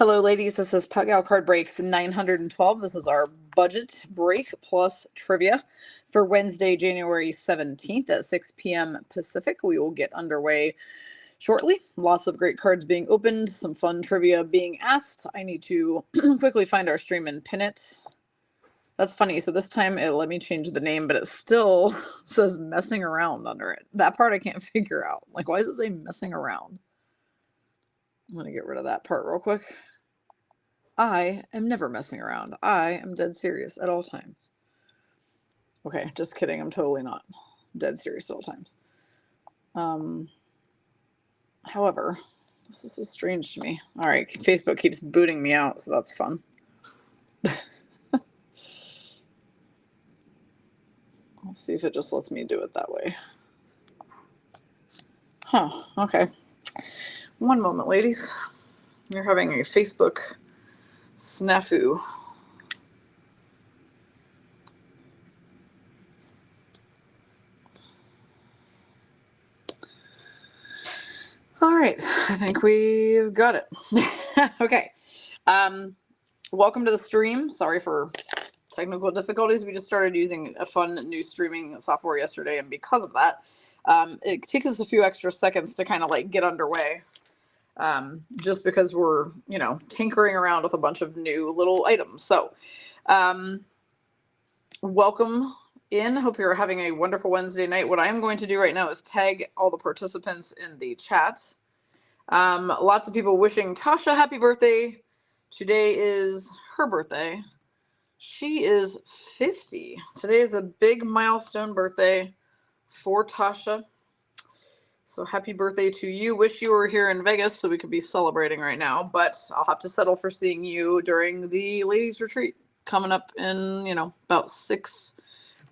Hello, ladies. This is Pug Out Card Breaks 912. This is our budget break plus trivia for Wednesday, January 17th at 6 p.m. Pacific. We will get underway shortly. Lots of great cards being opened, some fun trivia being asked. I need to quickly find our stream and pin it. That's funny. So this time it let me change the name, but it still says messing around under it. That part I can't figure out. Like, why does it say messing around? I'm going to get rid of that part real quick. I am never messing around. I am dead serious at all times. Okay, just kidding. I'm totally not dead serious at all times. However, this is so strange to me. All right, Facebook keeps booting me out, so that's fun. Let's see if it just lets me do it that way. Huh, okay. One moment, ladies. You're having a Facebook snafu. All right, I think we've got it. Okay. Welcome to the stream. Sorry for technical difficulties. We just started using a fun new streaming software yesterday, and because of that, it takes us a few extra seconds to kind of like get underway. Just because we're, tinkering around with a bunch of new little items. So, welcome in. Hope you're having a wonderful Wednesday night. What I'm going to do right now is tag all the participants in the chat. Lots of people wishing Tasha happy birthday. Today is her birthday. She is 50. Today is a big milestone birthday for Tasha. So happy birthday to you. Wish you were here in Vegas so we could be celebrating right now, but I'll have to settle for seeing you during the ladies retreat coming up in, about 6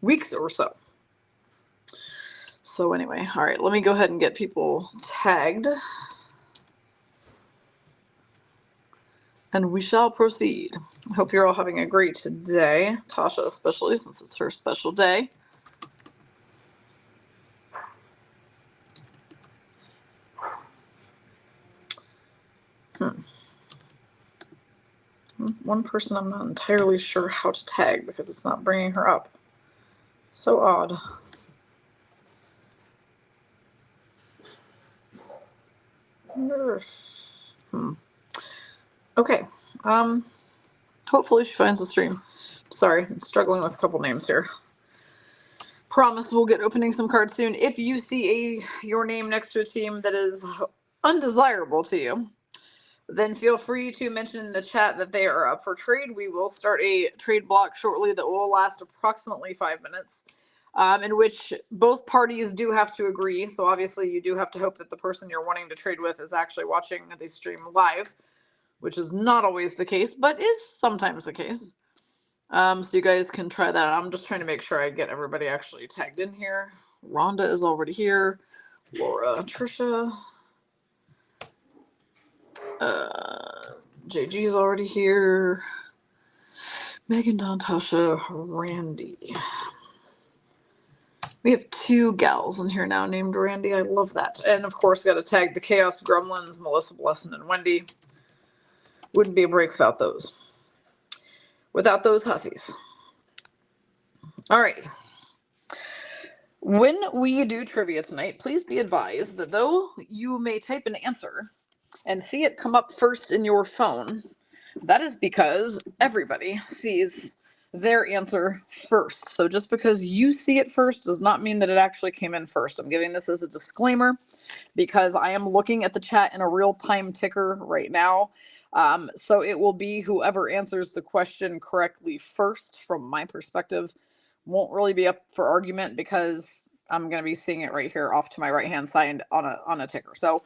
weeks or so. So anyway, all right, let me go ahead and get people tagged. And we shall proceed. I hope you're all having a great day. Tasha especially, since it's her special day. One person I'm not entirely sure how to tag because it's not bringing her up. So odd. Okay. Hopefully she finds the stream. Sorry, I'm struggling with a couple names here. Promise we'll get opening some cards soon. If you see your name next to a team that is undesirable to you, then feel free to mention in the chat that they are up for trade. We will start a trade block shortly that will last approximately 5 minutes, in which both parties do have to agree. So obviously you do have to hope that the person you're wanting to trade with is actually watching the stream live, which is not always the case, but is sometimes the case. So you guys can try that out. I'm just trying to make sure I get everybody actually tagged in here. Rhonda is already here. Laura, Trisha. JG's already here. Megan, Don, Tasha, Randy. We have 2 gals in here now named Randy. I love that. And of course, got to tag the Chaos Gremlins, Melissa, Blesson, and Wendy. Wouldn't be a break without those. Without those hussies. All right. When we do trivia tonight, please be advised that though you may type an answer and see it come up first in your phone, that is because everybody sees their answer first. So just because you see it first does not mean that it actually came in first. I'm giving this as a disclaimer because I am looking at the chat in a real-time ticker right now. So it will be whoever answers the question correctly first from my perspective. Won't really be up for argument because I'm going to be seeing it right here off to my right-hand side on a ticker. So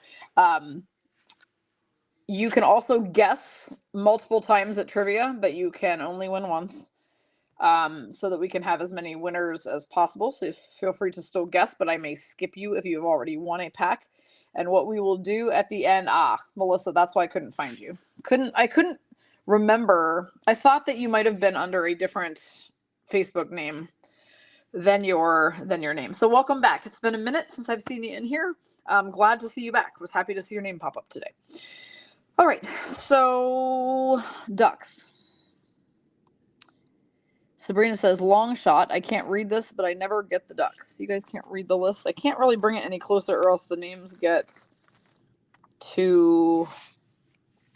you can also guess multiple times at trivia, but you can only win once, so that we can have as many winners as possible. So feel free to still guess, but I may skip you if you've already won a pack. And what we will do at the end, Melissa, that's why I couldn't find you. I couldn't remember. I thought that you might have been under a different Facebook name than your name. So welcome back. It's been a minute since I've seen you in here. I'm glad to see you back. Was happy to see your name pop up today. All right, so Ducks. Sabrina says, long shot. I can't read this, but I never get the Ducks. You guys can't read the list. I can't really bring it any closer or else the names get too,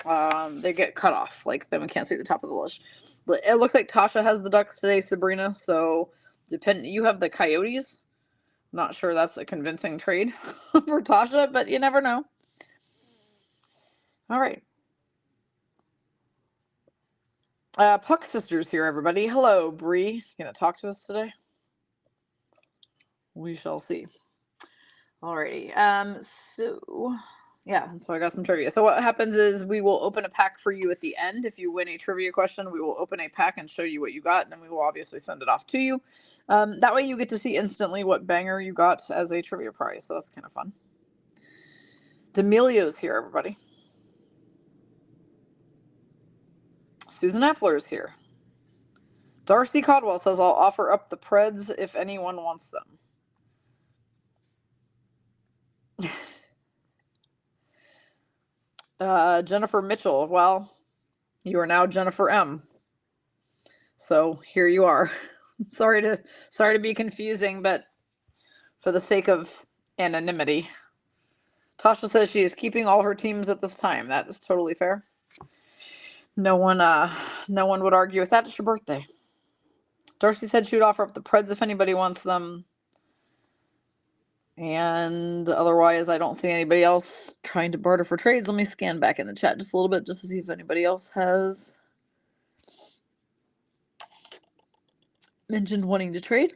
they get cut off. Like, then we can't see the top of the list. But it looks like Tasha has the Ducks today, Sabrina. So, you have the Coyotes. Not sure that's a convincing trade for Tasha, but you never know. All right. Puck Sisters here, everybody. Hello, Bree. Gonna talk to us today? We shall see. Alrighty. So yeah, so I got some trivia. So what happens is we will open a pack for you at the end. If you win a trivia question, we will open a pack and show you what you got, and then we will obviously send it off to you. That way you get to see instantly what banger you got as a trivia prize. So that's kind of fun. D'Amelio's here, everybody. Susan Appler is here. Darcy Caldwell says, I'll offer up the Preds if anyone wants them. Jennifer Mitchell, well, you are now Jennifer M. So here you are. sorry to be confusing, but for the sake of anonymity. Tasha says she is keeping all her teams at this time. That is totally fair. No one would argue with that. It's your birthday. Darcy said she would offer up the Preds if anybody wants them. And otherwise, I don't see anybody else trying to barter for trades. Let me scan back in the chat just a little bit just to see if anybody else has mentioned wanting to trade.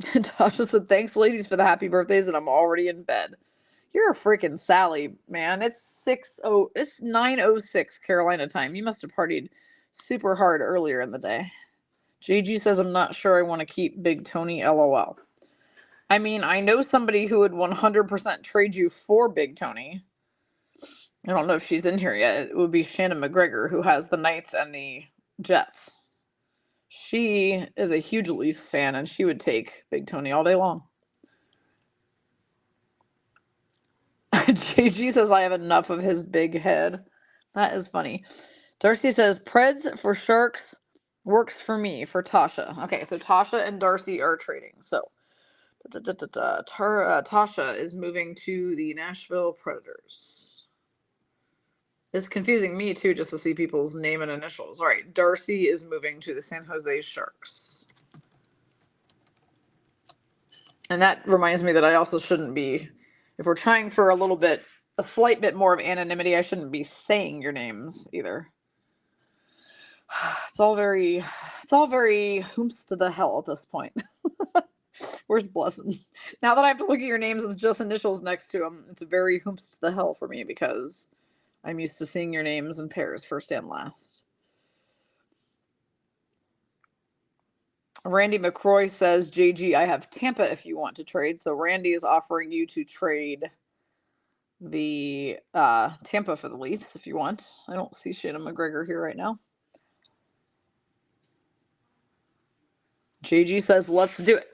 Tasha said, thanks, ladies, for the happy birthdays, and I'm already in bed. You're a freaking Sally, man. It's 9:06 Carolina time. You must have partied super hard earlier in the day. JG says, I'm not sure I want to keep Big Tony, LOL. I mean, I know somebody who would 100% trade you for Big Tony. I don't know if she's in here yet. It would be Shannon McGregor, who has the Knights and the Jets. She is a huge Leafs fan, and she would take Big Tony all day long. JG says, I have enough of his big head. That is funny. Darcy says, Preds for Sharks works for me, for Tasha. Okay, so Tasha and Darcy are trading. So, Tasha is moving to the Nashville Predators. It's confusing me, too, just to see people's name and initials. All right, Darcy is moving to the San Jose Sharks. And that reminds me that I also shouldn't be, if we're trying for a slight bit more of anonymity, I shouldn't be saying your names either. It's all very whomst to the hell at this point. Where's Blessing? Now that I have to look at your names with just initials next to them, it's very whomst to the hell for me because I'm used to seeing your names in pairs, first and last. Randy McCroy says, JG, I have Tampa if you want to trade. So Randy is offering you to trade the Tampa for the Leafs if you want. I don't see Shannon McGregor here right now. JG says, let's do it.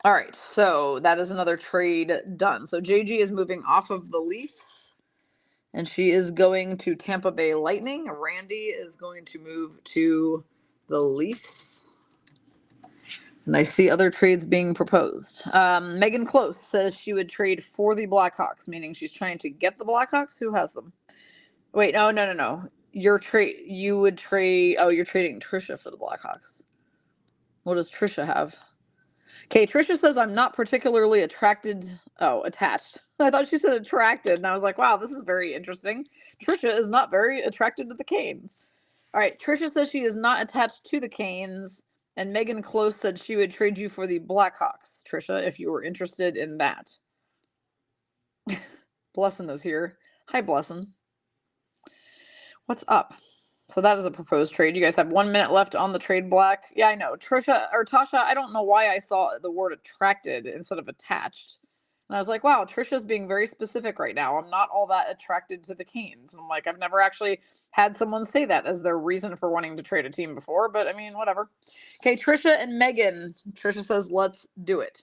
All right, so that is another trade done. So JG is moving off of the Leafs, and she is going to Tampa Bay Lightning. Randy is going to move to the Leafs. And I see other trades being proposed. Megan Close says she would trade for the Blackhawks, meaning she's trying to get the Blackhawks. Who has them? Wait, no. You would trade. Oh, you're trading Trisha for the Blackhawks. What does Trisha have? Okay, Trisha says, I'm not particularly attached. I thought she said attracted, and I was like, wow, this is very interesting. Trisha is not very attracted to the Canes. All right, Trisha says she is not attached to the Canes, and Megan Close said she would trade you for the Blackhawks, Trisha, if you were interested in that. Blessin is here. Hi, Blessin. What's up? So that is a proposed trade. You guys have 1 minute left on the trade block. Yeah, I know. Tasha, I don't know why I saw the word attracted instead of attached. And I was like, wow, Trisha's being very specific right now. I'm not all that attracted to the Canes. And I'm like, I've never actually had someone say that as their reason for wanting to trade a team before. But, I mean, whatever. Okay, Trisha and Megan. Trisha says, let's do it.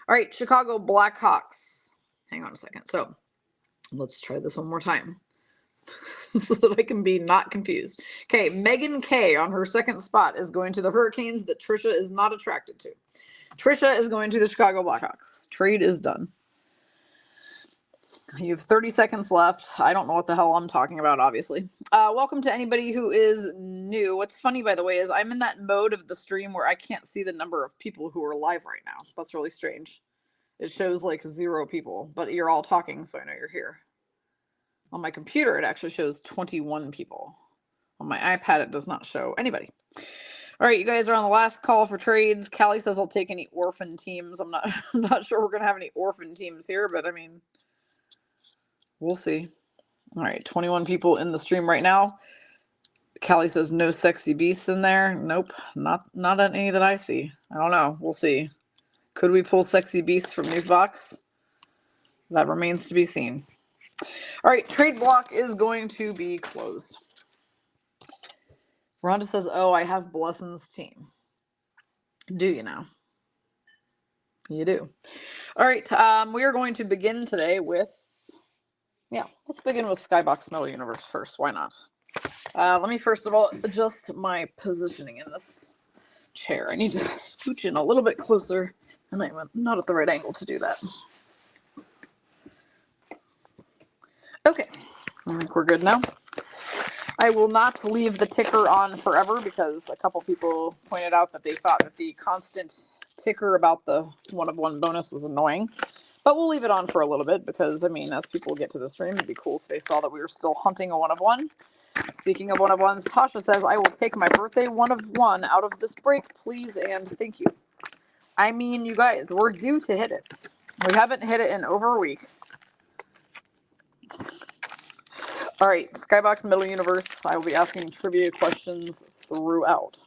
All right, Chicago Blackhawks. Hang on a second. So, Let's try this one more time so that I can be not confused. Okay, Megan K on her second spot is going to the Hurricanes that Trisha is not attracted to. Trisha is going to the Chicago Blackhawks. Trade is done. You have 30 seconds left. I don't know what the hell I'm talking about, obviously. Welcome to anybody who is new. What's funny, by the way, is I'm in that mode of the stream where I can't see the number of people who are live right now. That's really strange. It shows like 0 people, but you're all talking, so I know you're here. On my computer, it actually shows 21 people. On my iPad, it does not show anybody. All right, you guys are on the last call for trades. Callie says I'll take any orphan teams. I'm not sure we're going to have any orphan teams here, but I mean, we'll see. All right, 21 people in the stream right now. Callie says no sexy beasts in there. Nope, not any that I see. I don't know. We'll see. Could we pull sexy beasts from these box? That remains to be seen. All right, trade block is going to be closed. Rhonda says, oh, I have Blessing's team. Do you now? You do. All right, we are going to begin today with, let's begin with Skybox Metal Universe first. Why not? Let me first of all adjust my positioning in this chair. I need to scooch in a little bit closer, and I'm not at the right angle to do that. Okay, I think we're good now. I will not leave the ticker on forever because a couple people pointed out that they thought that the constant ticker about the 1-of-1 bonus was annoying. But we'll leave it on for a little bit because, I mean, as people get to the stream, it'd be cool if they saw that we were still hunting a 1-of-1. Speaking of 1-of-1s, Tasha says, I will take my birthday 1-of-1 out of this break, please and thank you. I mean, you guys, we're due to hit it. We haven't hit it in over a week. All right, Skybox Middle Universe, I will be asking trivia questions throughout.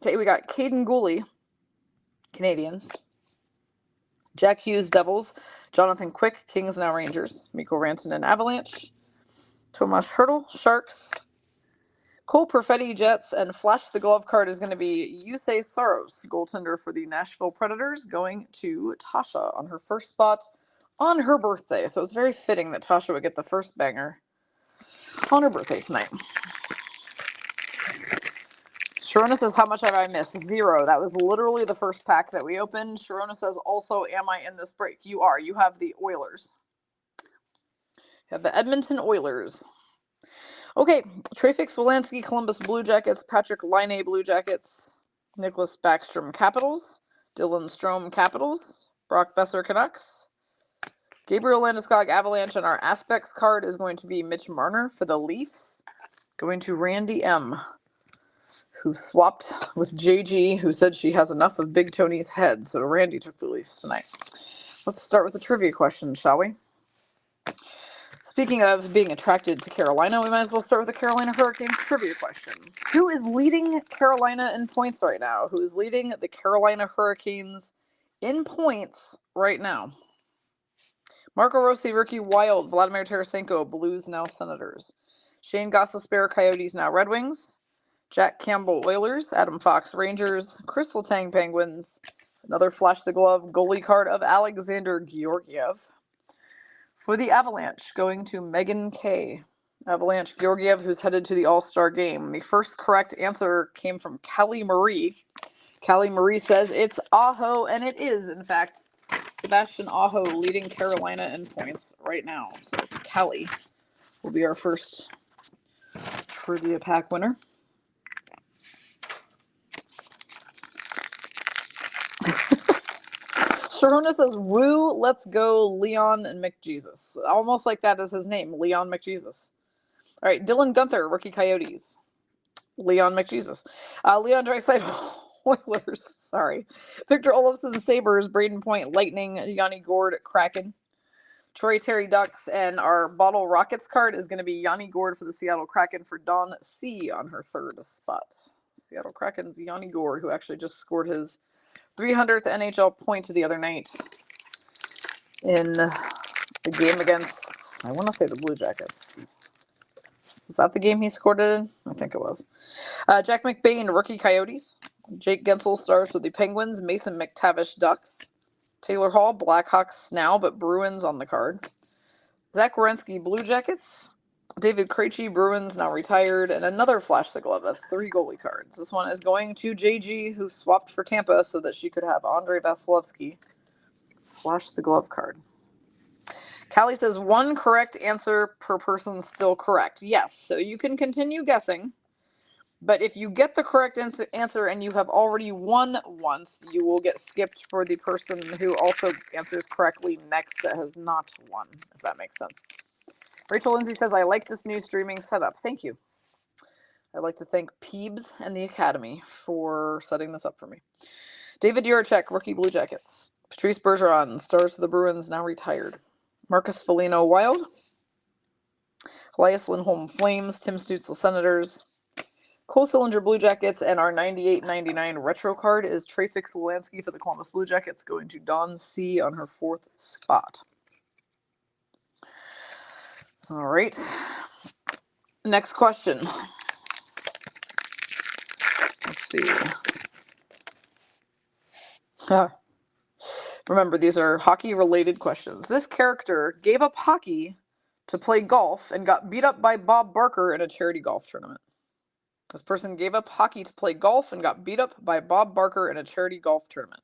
Okay, we got Caden Gooley, Canadians. Jack Hughes, Devils. Jonathan Quick, Kings Now Rangers. Mikko Rantanen, Avalanche. Tomas Hertl, Sharks. Cole Perfetti, Jets. And Flash the Glove card is going to be Yusei Saros, goaltender for the Nashville Predators, going to Tasha on her first spot on her birthday. So it's very fitting that Tasha would get the first banger on her birthday tonight. Sharona says, how much have I missed? 0. That was literally the first pack that we opened. Sharona says, also, am I in this break? You are. You have the Oilers. You have the Edmonton Oilers. Okay, Trafix Wolanski, Columbus Blue Jackets, Patrick Laine Blue Jackets, Nicholas Backstrom Capitals, Dylan Strome Capitals, Brock Besser Canucks, Gabriel Landeskog Avalanche, and our Aspects card is going to be Mitch Marner for the Leafs, going to Randy M., who swapped with JG, who said she has enough of Big Tony's head, so Randy took the Leafs tonight. Let's start with the trivia question, shall we? Speaking of being attracted to Carolina, we might as well start with the Carolina Hurricanes trivia question. Who is leading Carolina in points right now? Who is leading the Carolina Hurricanes in points right now? Marco Rossi, Rookie Wild, Vladimir Tarasenko, Blues now Senators. Shane Gostisbehere, Coyotes now Red Wings. Jack Campbell, Oilers. Adam Fox, Rangers. Chris Letang, Penguins. Another Flash the Glove goalie card of Alexander Georgiev. For the Avalanche, going to Megan K. Avalanche Georgiev, who's headed to the All-Star game. The first correct answer came from Callie Marie. Callie Marie says it's Aho, and it is, in fact, Sebastian Aho leading Carolina in points right now. So Callie will be our first trivia pack winner. Sharona says, woo, let's go, Leon and McJesus. Almost like that is his name, Leon McJesus. All right, Dylan Gunther, Rookie Coyotes. Leon McJesus. Leon Draisaitl, Oilers, sorry. Victor Olofsson, Sabres. Braden Point, Lightning. Yanni Gourde, Kraken. Troy Terry, Ducks. And our Bottle Rockets card is going to be Yanni Gourde for the Seattle Kraken for Dawn C on her third spot. Seattle Kraken's Yanni Gourde, who actually just scored his 300th NHL point the other night in the game against, I want to say, the Blue Jackets. Was that the game he scored it in? I think it was. Jack McBain, Rookie Coyotes. Jake Gensel, Stars for the Penguins. Mason McTavish, Ducks. Taylor Hall, Blackhawks now, but Bruins on the card. Zach Werenski, Blue Jackets. David Krejci, Bruins, now retired. And another Flash the Glove. That's 3 goalie cards. This one is going to JG, who swapped for Tampa so that she could have Andrei Vasilevsky. Flash the Glove card. Callie says 1 correct answer per person still correct. Yes, so you can continue guessing. But if you get the correct answer and you have already won once, you will get skipped for the person who also answers correctly next that has not won, if that makes sense. Rachel Lindsay says, I like this new streaming setup. Thank you. I'd like to thank Peebs and the Academy for setting this up for me. David Juracek, Rookie Blue Jackets. Patrice Bergeron, Stars of the Bruins, now retired. Marcus Foligno, Wild. Elias Lindholm, Flames. Tim Stützle, Senators. Cole Sillinger, Blue Jackets, and our 98-99 retro card is Trafix Wolanski for the Columbus Blue Jackets, going to Dawn C on her 4th spot. All right. Next question. Let's see. Remember, these are hockey-related questions. This character gave up hockey to play golf and got beat up by Bob Barker in a charity golf tournament. This person gave up hockey to play golf and got beat up by Bob Barker in a charity golf tournament.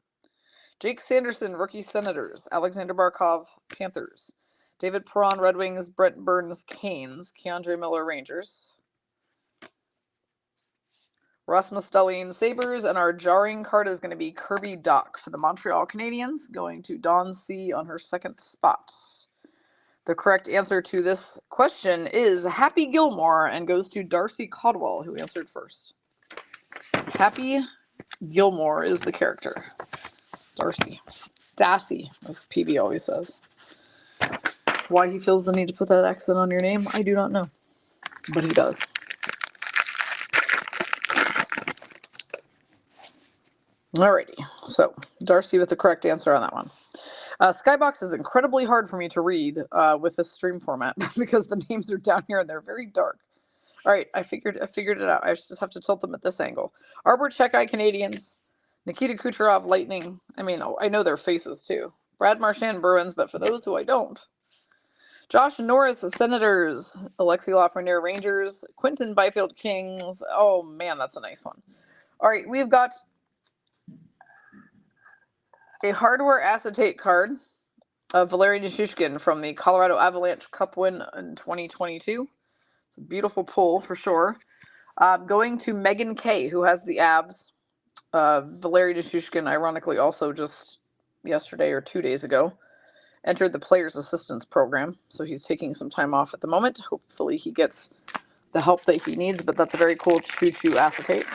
Jake Sanderson, Rookie Senators. Alexander Barkov, Panthers. David Perron, Red Wings. Brent Burns, Canes. Keandre Miller, Rangers. Rasmus Dahlin, Sabres. And our jarring card is going to be Kirby Dach for the Montreal Canadiens, going to Dawn C on her 2nd spot. The correct answer to this question is Happy Gilmore and goes to Darcy Caldwell, who answered first. Happy Gilmore is the character. Darcy. Dassy, as PB always says. Why he feels the need to put that accent on your name, I do not know. But he does. Alrighty, so Darcy with the correct answer on that one. Skybox is incredibly hard for me to read with this stream format because the names are down here and they're very dark. All right, I figured it out. I just have to tilt them at this angle. Arbor Checkeye, Canadians. Nikita Kucherov, Lightning. I mean, I know their faces too. Brad Marchand, Bruins, but for those who I don't. Josh Norris, Senators. Alexi Lafreniere, Rangers. Quinton Byfield, Kings. Oh man, that's a nice one. All right, we've got a hardware acetate card of Valeri Nichushkin from the Colorado Avalanche Cup win in 2022. It's a beautiful pull for sure. Going to Megan Kay, who has the Avs. Valeri Nichushkin, ironically, also just yesterday or 2 days ago, entered the Players Assistance Program. So he's taking some time off at the moment. Hopefully he gets the help that he needs, but that's a very cool choo-choo acetate.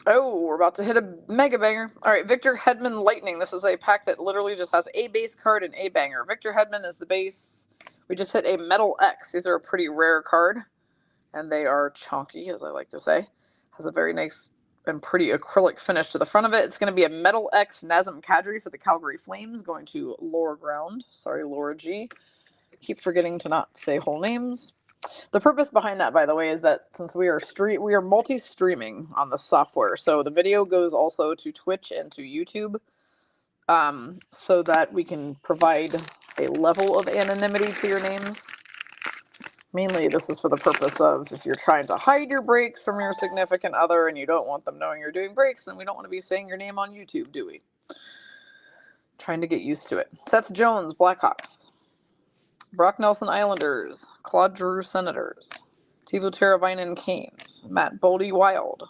Oh, we're about to hit a mega banger. All right, Victor Hedman Lightning. This is a pack that literally just has a base card and a banger. Victor Hedman is the base. We just hit a Metal X. These are a pretty rare card, and they are chonky, as I like to say. Has a very nice and pretty acrylic finish to the front of it. It's going to be a Metal X Nazem Kadri for the Calgary Flames, going to Laura Ground. Sorry, Laura G. Keep forgetting to not say whole names. The purpose behind that, by the way, is that since we are multi-streaming on the software, so the video goes also to Twitch and to YouTube, so that we can provide a level of anonymity to your names. Mainly, this is for the purpose of if you're trying to hide your breaks from your significant other and you don't want them knowing you're doing breaks, then we don't want to be saying your name on YouTube, do we? Trying to get used to it. Seth Jones, Blackhawks. Brock Nelson, Islanders. Claude Giroux, Senators. Teuvo Teravainen, Canes. Matt Boldy, Wild.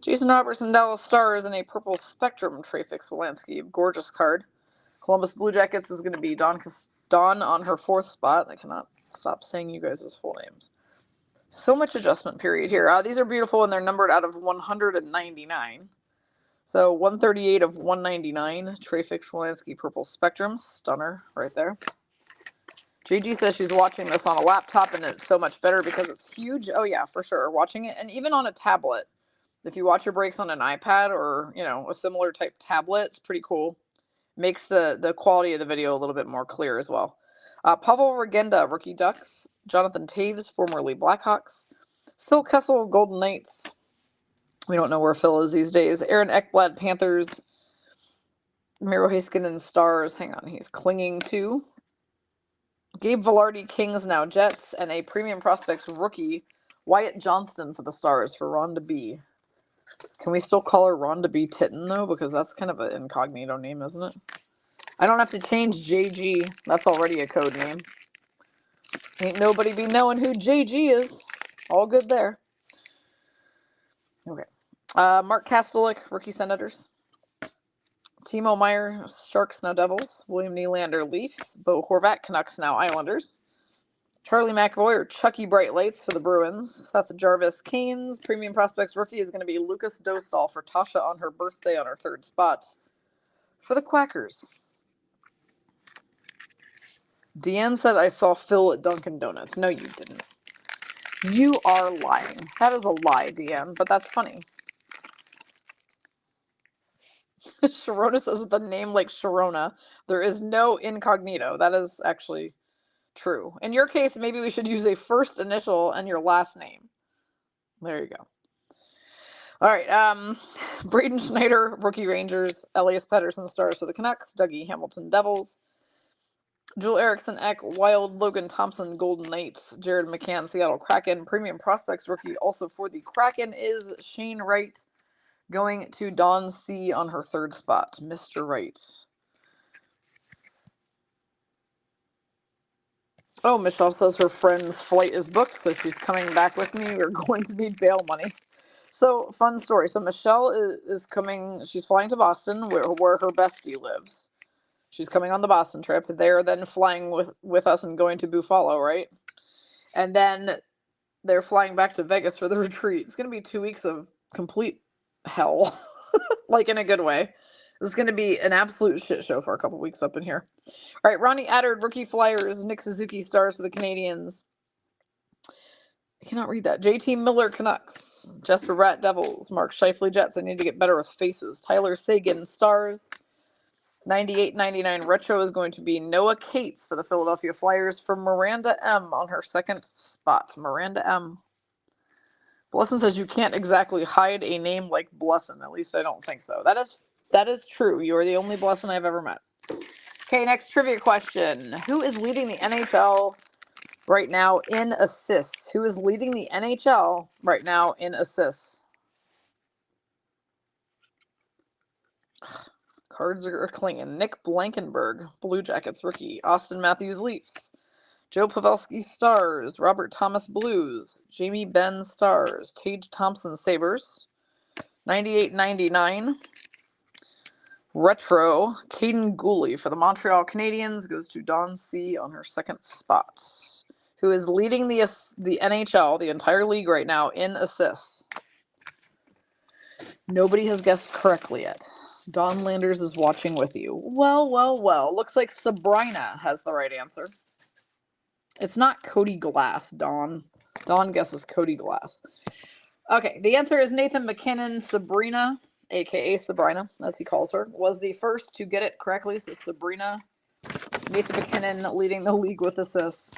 Jason Robertson, Dallas Stars, and a purple Spectrum Trafix Wolanski. Gorgeous card. Columbus Blue Jackets is going to be Dawn on her 4th spot. I cannot stop saying you guys' full names. So much adjustment period here. These are beautiful, and they're numbered out of 199. So 138 of 199. Trafix Wolanski, purple Spectrum. Stunner right there. JG says she's watching this on a laptop and it's so much better because it's huge. Oh yeah, for sure. Watching it, and even on a tablet. If you watch your breaks on an iPad or, a similar type tablet, it's pretty cool. Makes the quality of the video a little bit more clear as well. Pavel Regenda, Rookie Ducks. Jonathan Taves, formerly Blackhawks. Phil Kessel, Golden Knights. We don't know where Phil is these days. Aaron Ekblad, Panthers. Miro Heiskanen, Stars. Hang on, he's clinging to. Gabe Velarde, Kings, now Jets. And a premium prospects rookie, Wyatt Johnston for the Stars for Rhonda B. Can we still call her Rhonda B. Titten, though? Because that's kind of an incognito name, isn't it? I don't have to change JG. That's already a code name. Ain't nobody be knowing who JG is. All good there. Okay. Mark Kastelik, rookie Senators. Timo Meyer, Sharks, now Devils. William Nylander, Leafs. Bo Horvat, Canucks, now Islanders. Charlie McAvoy, or Chucky Bright Lights for the Bruins. Seth Jarvis, Canes. Premium Prospects rookie is going to be Lucas Dostal for Tasha on her birthday on her third spot. For the Quackers. Deanne said I saw Phil at Dunkin' Donuts. No, you didn't. You are lying. That is a lie, Deanne, but that's funny. Sharona says with a name like Sharona, there is no incognito. That is actually true. In your case, maybe we should use a first initial and your last name. There you go. All right. Braden Schneider, rookie Rangers. Elias Pettersson, Stars for the Canucks. Dougie Hamilton, Devils. Joel Eriksson, Eck, Wild, Logan Thompson, Golden Knights. Jared McCann, Seattle Kraken. Premium Prospects rookie also for the Kraken is Shane Wright, going to Dawn C on her third spot. Mr. Wright. Oh, Michelle says her friend's flight is booked, so she's coming back with me. We're going to need bail money. So, fun story. So, Michelle is coming. She's flying to Boston, where her bestie lives. She's coming on the Boston trip. They're then flying with us and going to Buffalo, right? And then they're flying back to Vegas for the retreat. It's going to be 2 weeks of complete hell, like in a good way. This is going to be an absolute shit show for a couple weeks up in here. All right, Ronnie Attard, rookie Flyers. Nick Suzuki, Stars for the Canadians. I cannot read that. JT Miller, Canucks. Jesper Bratt, Devils. Mark Scheifele, Jets. I need to get better with faces. Tyler Seguin, Stars. 98-99 retro is going to be Noah Cates for the Philadelphia Flyers for Miranda M on her second spot. Miranda M. Blesson says you can't exactly hide a name like Blesson. At least I don't think so. That is true. You are the only Blesson I've ever met. Okay, next trivia question. Who is leading the NHL right now in assists? Who is leading the NHL right now in assists? Cards are clinging. Nick Blankenberg, Blue Jackets rookie. Austin Matthews, Leafs. Joe Pavelski, Stars. Robert Thomas, Blues. Jamie Benn, Stars. Tage Thompson, Sabres. 98-99. Retro, Caden Gooley for the Montreal Canadiens goes to Dawn C on her second spot. Who is leading the NHL, the entire league right now, in assists? Nobody has guessed correctly yet. Dawn Landers is watching with you. Well. Looks like Sabrina has the right answer. It's not Cody Glass, Dawn. Dawn guesses Cody Glass. Okay, the answer is Nathan MacKinnon. Sabrina, a.k.a. Sabrina, as he calls her, was the first to get it correctly. So Sabrina, Nathan MacKinnon leading the league with assists.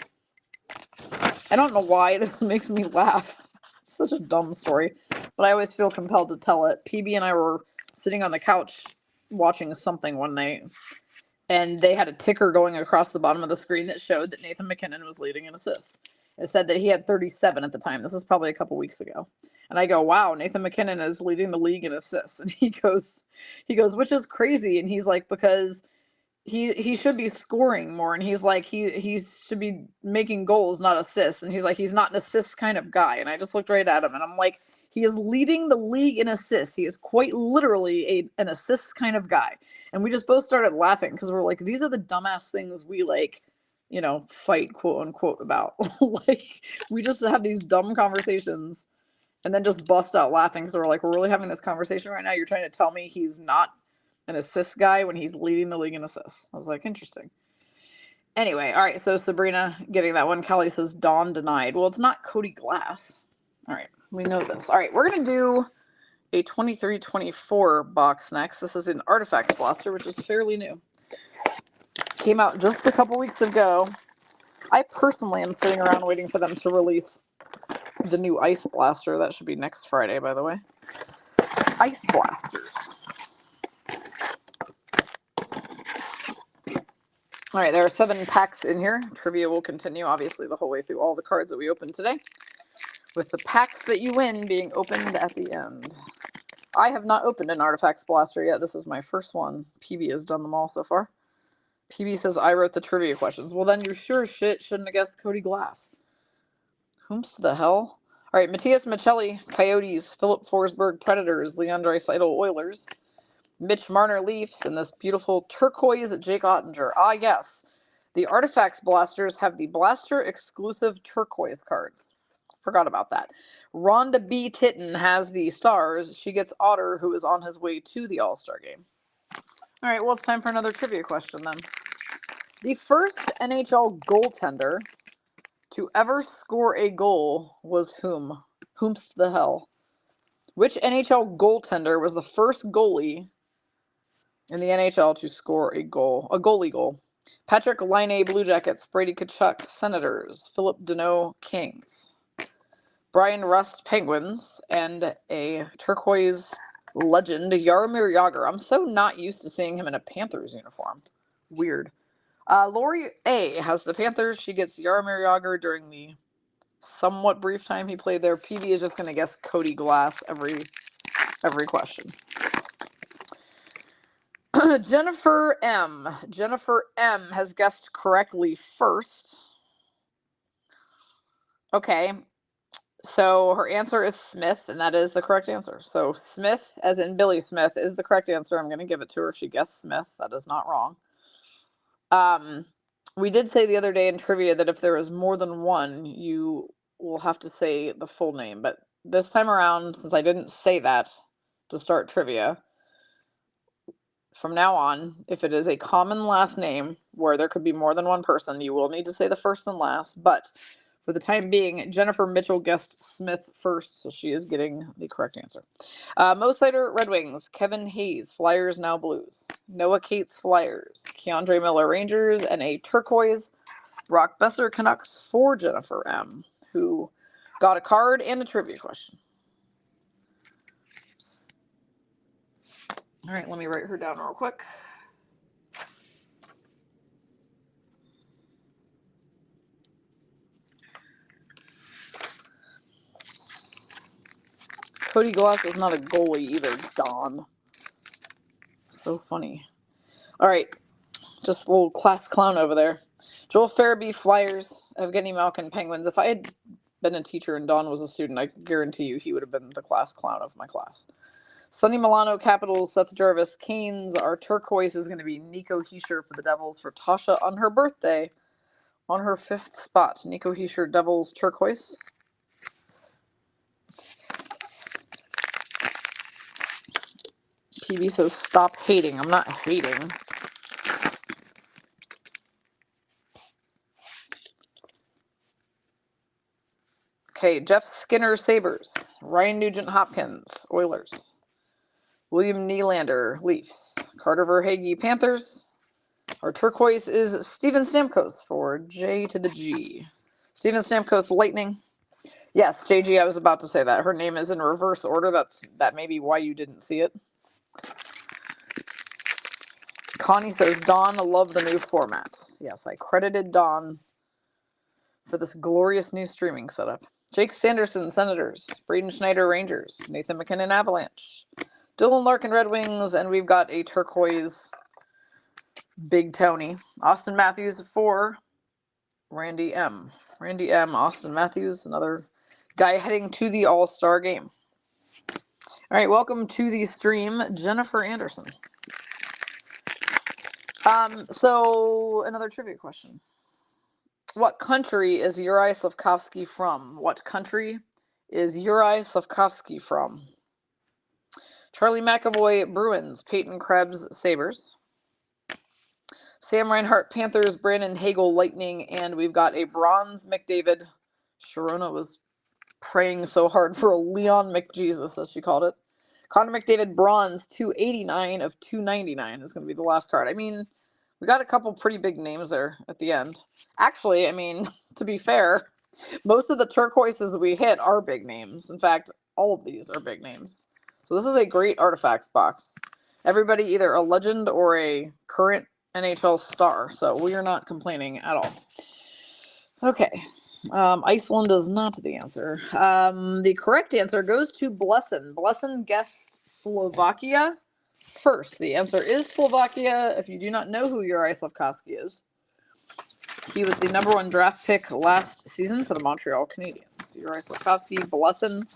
I don't know why this makes me laugh. It's such a dumb story, but I always feel compelled to tell it. PB and I were sitting on the couch watching something one night, and they had a ticker going across the bottom of the screen that showed that Nathan MacKinnon was leading in assists. It said that he had 37 at the time. This is probably a couple weeks ago. And I go, wow, Nathan MacKinnon is leading the league in assists. And he goes, which is crazy. And he's like, because he should be scoring more. And he's like, he should be making goals, not assists. And he's like, he's not an assist kind of guy. And I just looked right at him and I'm like, he is leading the league in assists. He is quite literally an assist kind of guy. And we just both started laughing because we're like, these are the dumbass things we like, fight, quote unquote, about. Like, we just have these dumb conversations and then just bust out laughing because we're like, we're really having this conversation right now. You're trying to tell me he's not an assist guy when he's leading the league in assists. I was like, interesting. Anyway, all right, so Sabrina getting that one. Kelly says Dawn denied. Well, it's not Cody Glass. All right, we know this. All right, we're going to do a 23-24 box next. This is an Artifacts Blaster, which is fairly new. Came out just a couple weeks ago. I personally am sitting around waiting for them to release the new Ice Blaster. That should be next Friday, by the way. Ice Blasters. All right, there are 7 packs in here. Trivia will continue, obviously, the whole way through all the cards that we opened today, with the packs that you win being opened at the end. I have not opened an Artifacts Blaster yet. This is my first one. PB has done them all so far. PB says I wrote the trivia questions. Well, then you sure as shit shouldn't have guessed Cody Glass. Whom's the hell? All right, Matthias Michelli, Coyotes. Philip Forsberg, Predators. Leon Draisaitl, Oilers. Mitch Marner, Leafs. And this beautiful turquoise Jake Ottinger. Ah, yes. The Artifacts Blasters have the Blaster exclusive turquoise cards. Forgot about that. Rhonda B. Titten has the Stars. She gets Otter, who is on his way to the All-Star game. All right, well, it's time for another trivia question then. The first NHL goaltender to ever score a goal was whom? Whomst the hell? Which NHL goaltender was the first goalie in the NHL to score a goal? A goalie goal. Patrick Laine, Blue Jackets. Brady Tkachuk, Senators. Philip Deneau, Kings. Brian Rust, Penguins. And a turquoise legend, Jaromir Jagr. I'm so not used to seeing him in a Panthers uniform. Weird. Lori A. has the Panthers. She gets Jaromir Jagr during the somewhat brief time he played there. PB is just going to guess Cody Glass every question. Jennifer M. Jennifer M. has guessed correctly first. Okay. So her answer is Smith, and that is the correct answer. So Smith, as in Billy Smith, is the correct answer. I'm going to give it to her. She guessed Smith. That is not wrong. We did say the other day in trivia that if there is more than one, you will have to say the full name. But this time around, since I didn't say that to start trivia, from now on, if it is a common last name where there could be more than one person, you will need to say the first and last. But for the time being, Jennifer Mitchell guessed Smith first, so she is getting the correct answer. Mo Sider, Red Wings. Kevin Hayes, Flyers, now Blues. Noah Cates, Flyers. Keandre Miller, Rangers. And a turquoise Brock Besser, Canucks for Jennifer M., who got a card and a trivia question. All right, let me write her down real quick. Cody Glass is not a goalie either, Don. So funny. All right, just a little class clown over there. Joel Farabee, Flyers. Evgeny Malkin, Penguins. If I had been a teacher and Don was a student, I guarantee you he would have been the class clown of my class. Sonny Milano, Capitals. Seth Jarvis, Canes. Our turquoise is going to be Nico Hischier for the Devils for Tasha on her birthday, on her 5th spot. Nico Hischier, Devils, turquoise. PB says, stop hating. I'm not hating. Okay, Jeff Skinner, Sabres. Ryan Nugent, Hopkins, Oilers. William Nylander, Leafs. Carter Verhaeghe, Panthers. Our turquoise is Steven Stamkos for J to the G. Steven Stamkos, Lightning. Yes, JG, I was about to say that. Her name is in reverse order. That may be why you didn't see it. Connie says, Dawn, love the new format. Yes, I credited Dawn for this glorious new streaming setup. Jake Sanderson, Senators. Braden Schneider, Rangers. Nathan McKinnon, Avalanche. Dylan Larkin, Red Wings. And we've got a turquoise Big Tony. Austin Matthews for Randy M. Randy M. Austin Matthews, another guy heading to the All-Star game. All right, welcome to the stream, Jennifer Anderson. So another trivia question. What country is Yuri Slafkovsky from? What country is Yuri Slafkovsky from? Charlie McAvoy, Bruins. Peyton Krebs, Sabres. Sam Reinhart, Panthers. Brandon Hagel, Lightning. And we've got a bronze McDavid. Sharona was praying so hard for a Leon McJesus, as she called it. Connor McDavid, bronze, 289 of 299 is going to be the last card. I mean, we got a couple pretty big names there at the end. Actually, I mean, to be fair, most of the turquoises we hit are big names. In fact, all of these are big names. So this is a great artifacts box. Everybody either a legend or a current NHL star. So we are not complaining at all. Okay. Iceland is not the answer. The correct answer goes to Blessin. Blessin guessed Slovakia first. The answer is Slovakia. If you do not know who Juraj Slafkovsky is, he was the #1 draft pick last season for the Montreal Canadiens. Juraj Slafkovsky, Blessin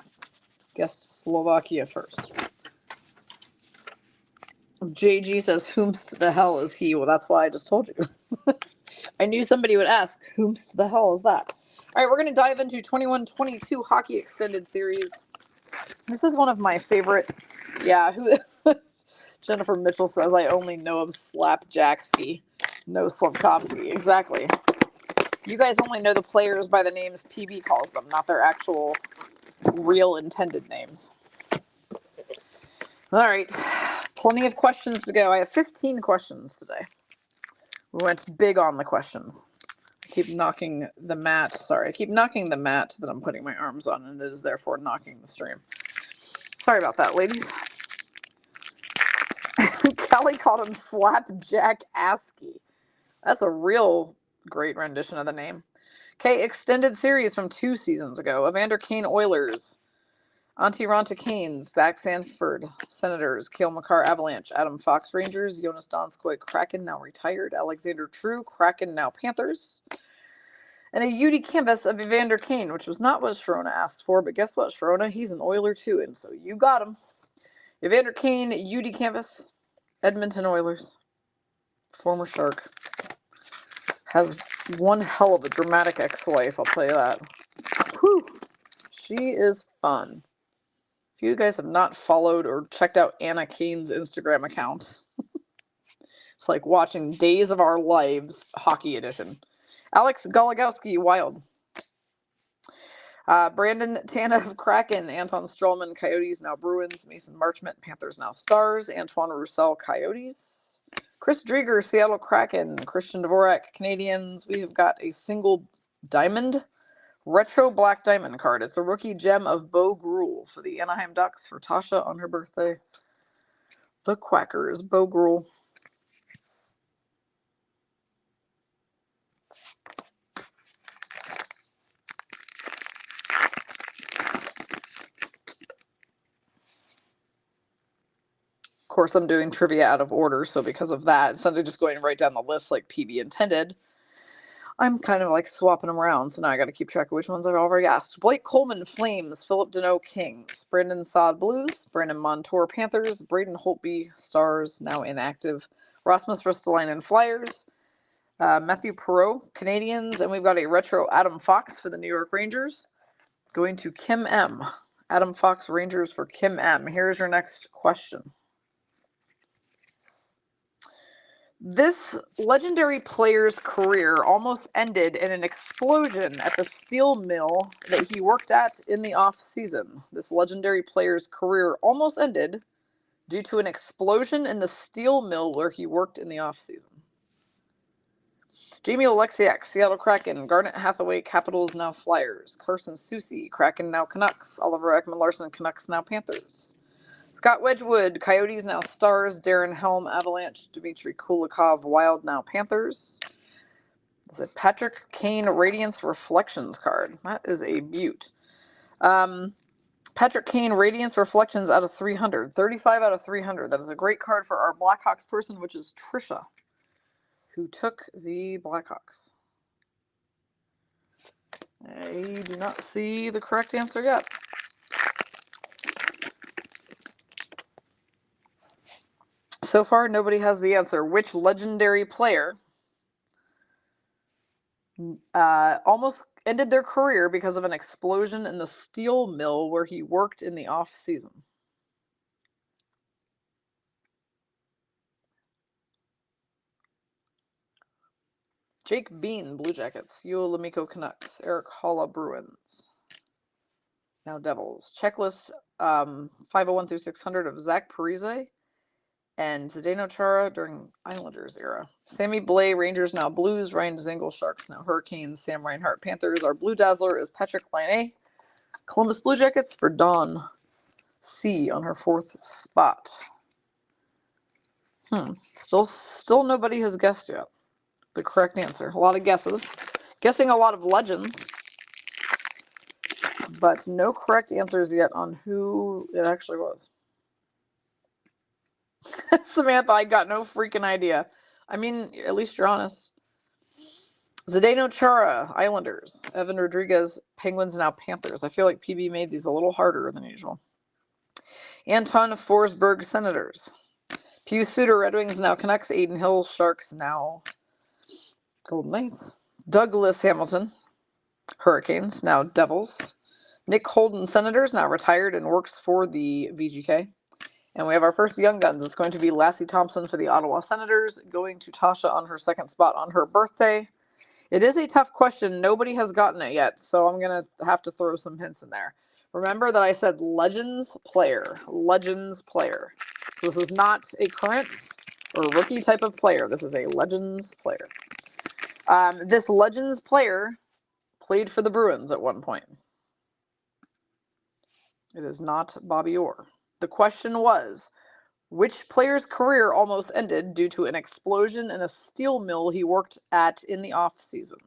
guessed Slovakia first. JG says, whomst the hell is he? Well, that's why I just told you. I knew somebody would ask, whomst the hell is that? All right, we're going to dive into 21-22 Hockey Extended Series. This is one of my favorite. Yeah, Jennifer Mitchell says, I only know of Slapjackski, no Slafkovsky. Exactly. You guys only know the players by the names PB calls them, not their actual real intended names. All right, plenty of questions to go. I have 15 questions today. We went big on the questions. I keep knocking the mat. Sorry, I keep knocking the mat that I'm putting my arms on, and it is therefore knocking the stream. Sorry about that, ladies. Kelly called him Slapjack Askey. That's a real great rendition of the name. Okay, extended series from 2 seasons ago. Evander Kane Oilers. Antti Raanta Canes. Zach Sanford Senators. Cale Makar Avalanche. Adam Fox Rangers. Jonas Donskoy Kraken, now retired. Alexander True Kraken, now Panthers. And a UD canvas of Evander Kane, which was not what Sharona asked for, but guess what, Sharona? He's an Oiler too, and so you got him. Evander Kane, UD canvas, Edmonton Oilers, former Shark. Has one hell of a dramatic ex-wife, I'll tell you that. Whew. She is fun. If you guys have not followed or checked out Anna Kane's Instagram account, it's like watching Days of Our Lives Hockey Edition. Alex Gologowski, Wild. Brandon Tanev, Kraken. Anton Stralman, Coyotes, now Bruins. Mason Marchment, Panthers, now Stars. Antoine Roussel, Coyotes. Chris Drieger, Seattle Kraken. Christian Dvorak, Canadiens. We have got a single diamond retro black diamond card. It's a rookie gem of Bo Gruhl for the Anaheim Ducks for Tasha on her birthday. The Quackers, Bo Gruhl. Of course, I'm doing trivia out of order, so because of that, instead of just going right down the list like PB intended, I'm kind of like swapping them around, so now I got to keep track of which ones I've already asked. Blake Coleman, Flames. Philip Deneau, Kings. Brandon Saad, Blues. Brandon Montour, Panthers. Braden Holtby, Stars, now inactive. Rasmus Ristolainen, Flyers. Matthew Perreault, Canadiens. And we've got a retro Adam Fox for the New York Rangers. Going to Kim M. Adam Fox, Rangers for Kim M. Here's your next question. This legendary player's career almost ended in an explosion at the steel mill that he worked at in the off-season. This legendary player's career almost ended due to an explosion in the steel mill where he worked in the off-season. Jamie Oleksiak, Seattle Kraken. Garnet Hathaway, Capitals, now Flyers. Carson Soucy, Kraken, now Canucks. Oliver Ekman-Larsson, Canucks, now Panthers. Scott Wedgwood, Coyotes, now Stars. Darren Helm, Avalanche. Dmitry Kulikov, Wild, now Panthers. It's a Patrick Kane Radiance Reflections card. That is a beaut. Patrick Kane Radiance Reflections out of 300. 35 out of 300. That is a great card for our Blackhawks person, which is Trisha, who took the Blackhawks. I do not see the correct answer yet. So far, nobody has the answer. Which legendary player almost ended their career because of an explosion in the steel mill where he worked in the off-season? Jake Bean, Blue Jackets. Yuo Lamiko, Canucks. Eric Holla, Bruins. Now Devils. Checklist 501 through 600 of Zach Parise and Zdeno Chara during Islanders era. Sammy Blais, Rangers, now Blues. Ryan Dzingel, Sharks, now Hurricanes. Sam Reinhart, Panthers. Our Blue Dazzler is Patrick Laine. Columbus Blue Jackets for Dawn C on her 4th spot. Still nobody has guessed yet the correct answer. A lot of guesses. Guessing a lot of legends. But no correct answers yet on who it actually was. Samantha, I got no freaking idea. I mean, at least you're honest. Zdeno Chara, Islanders. Evan Rodriguez, Penguins, now Panthers. I feel like PB made these a little harder than usual. Anton Forsberg, Senators. Pius Suter, Red Wings, now Canucks. Aiden Hill, Sharks, now Golden Knights. Douglas Hamilton, Hurricanes, now Devils. Nick Holden, Senators, now retired and works for the VGK. And we have our first Young Guns. It's going to be Lassie Thompson for the Ottawa Senators, going to Tasha on her 2nd spot on her birthday. It is a tough question. Nobody has gotten it yet, so I'm going to have to throw some hints in there. Remember that I said Legends player. Legends player. This is not a current or rookie type of player. This is a Legends player. This Legends player played for the Bruins at one point. It is not Bobby Orr. The question was, which player's career almost ended due to an explosion in a steel mill he worked at in the off-season?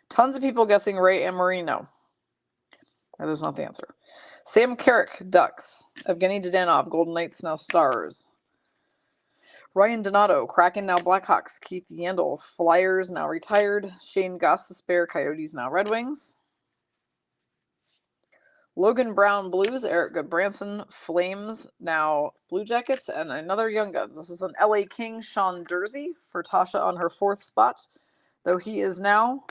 Tons of people guessing Ray Amarino. That is not the answer. Sam Carrick, Ducks. Evgeny Dadanov, Golden Knights, now Stars. Ryan Donato, Kraken, now Blackhawks. Keith Yandel, Flyers, now retired. Shane Gostisbehere, Coyotes, now Red Wings. Logan Brown, Blues. Eric Goodbranson, Flames, now Blue Jackets. And another Young Guns. This is an LA King, Sean Dursey, for Tasha on her 4th spot, though he is now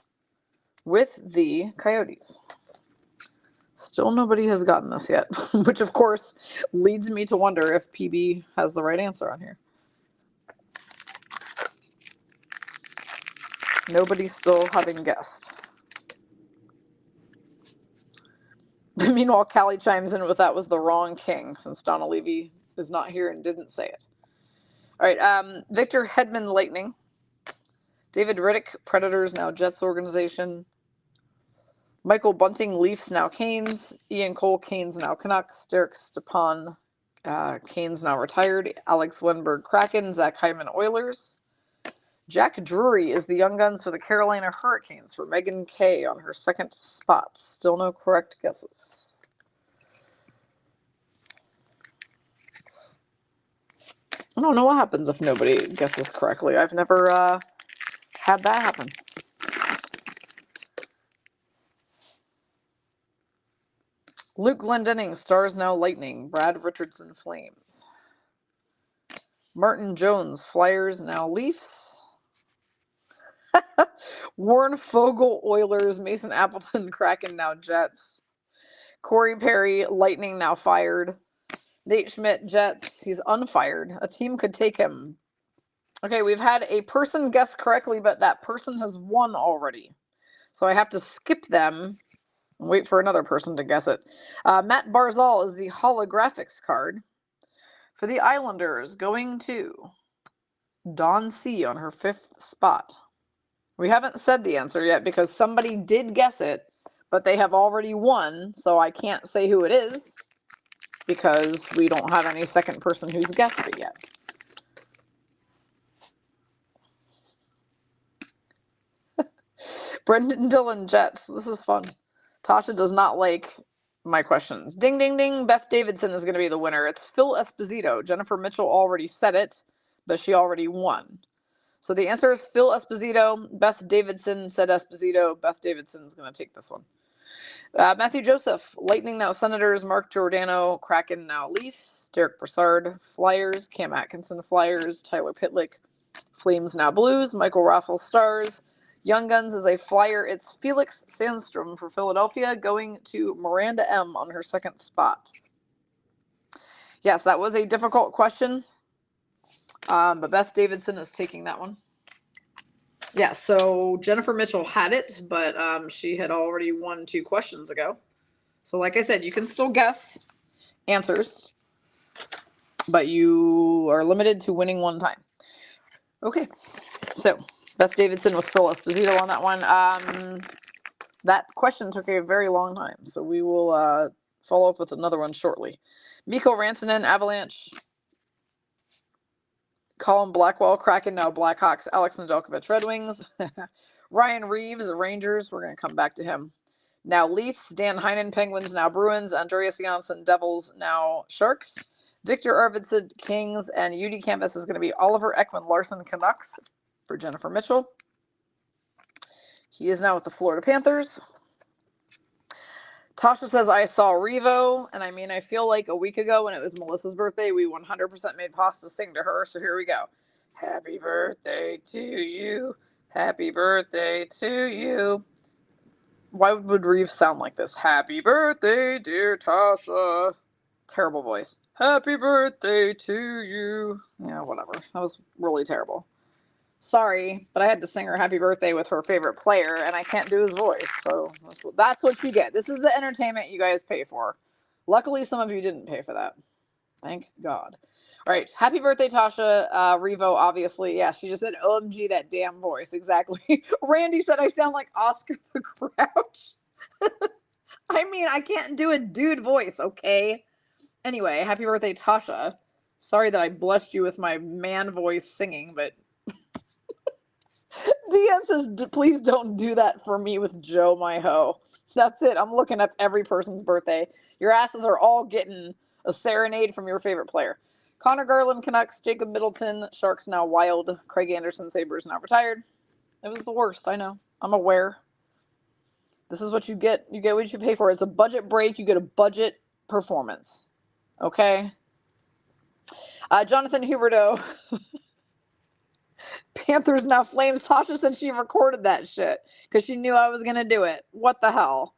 with the Coyotes. Still nobody has gotten this yet, which of course leads me to wonder if PB has the right answer on here. Nobody still having guessed. Meanwhile, Callie chimes in with that was the wrong king, since Donna Levy is not here and didn't say it. All right, Victor Hedman, Lightning. David Riddick, Predators, now Jets organization. Michael Bunting, Leafs, now Canes. Ian Cole, Canes, now Canucks. Derek Stepan, Canes, now retired. Alex Wenberg, Kraken. Zach Hyman, Oilers. Jack Drury is the Young Guns for the Carolina Hurricanes for Megan Kay on her 2nd spot. Still no correct guesses. I don't know what happens if nobody guesses correctly. I've never had that happen. Luke Glendening, Stars, now Lightning. Brad Richardson, Flames. Martin Jones, Flyers, now Leafs. Warren Fogle, Oilers. Mason Appleton, Kraken, now Jets. Corey Perry, Lightning, now fired. Nate Schmidt, Jets. He's unfired. A team could take him. Okay, we've had a person guess correctly, but that person has won already. So I have to skip them and wait for another person to guess it. Matt Barzal is the holographics card for the Islanders, going to Dawn C on her 5th spot. We haven't said the answer yet because somebody did guess it, but they have already won, so I can't say who it is because we don't have any second person who's guessed it yet. Brendan Dillon, Jets. This is fun. Tasha does not like my questions. Ding, ding, ding. Beth Davidson is going to be the winner. It's Phil Esposito. Jennifer Mitchell already said it, but she already won. So the answer is Phil Esposito. Beth Davidson said Esposito. Beth Davidson's going to take this one. Matthew Joseph, Lightning, now Senators. Mark Giordano, Kraken, now Leafs. Derek Brassard, Flyers. Cam Atkinson, Flyers. Tyler Pitlick, Flames, now Blues. Michael Raffle, Stars. Young Guns is a Flyer. It's Felix Sandstrom for Philadelphia, going to Miranda M on her 2nd spot. Yes, that was a difficult question, but Beth Davidson is taking that one. Yeah, so Jennifer Mitchell had it, but she had already won 2 questions ago. So like I said, you can still guess answers, but you are limited to winning 1 time. Okay, so Beth Davidson with Phil Esposito on that one. That question took a very long time, so we will follow up with another one shortly. Mikko Rantanen, Avalanche. Colin Blackwell, Kraken, now Blackhawks. Alex Nedeljkovic, Red Wings. Ryan Reeves, Rangers. We're going to come back to him. Now Leafs. Dan Heinen, Penguins, now Bruins. Andreas Janssen, Devils, now Sharks. Victor Arvidsson, Kings. And UD Canvas is going to be Oliver Ekman-Larsson, Canucks for Jennifer Mitchell. He is now with the Florida Panthers. Tasha says, I saw Revo, and I mean, I feel like a week ago when it was Melissa's birthday, we 100% made Pasta sing to her, so here we go. Happy birthday to you. Happy birthday to you. Why would Reeve sound like this? Happy birthday, dear Tasha. Terrible voice. Happy birthday to you. Yeah, whatever. That was really terrible. Sorry, but I had to sing her happy birthday with her favorite player, and I can't do his voice. So that's what you get. This is the entertainment you guys pay for. Luckily, some of you didn't pay for that. Thank God. All right. Happy birthday, Tasha. Revo, obviously. Yeah, she just said, OMG, that damn voice. Exactly. Randy said I sound like Oscar the Grouch. I mean, I can't do a dude voice, okay? Anyway, happy birthday, Tasha. Sorry that I blessed you with my man voice singing, but Deanne says, please don't do that for me with Joe, my hoe. That's it. I'm looking up every person's birthday. Your asses are all getting a serenade from your favorite player. Connor Garland, Canucks. Jacob Middleton, Sharks, now Wild. Craig Anderson, Sabres, now retired. It was the worst, I know. I'm aware. This is what you get. You get what you pay for. It's a budget break. You get a budget performance. Okay? Jonathan Huberdeau. Panthers, now Flames. Tasha said she recorded that shit because she knew I was going to do it. What the hell?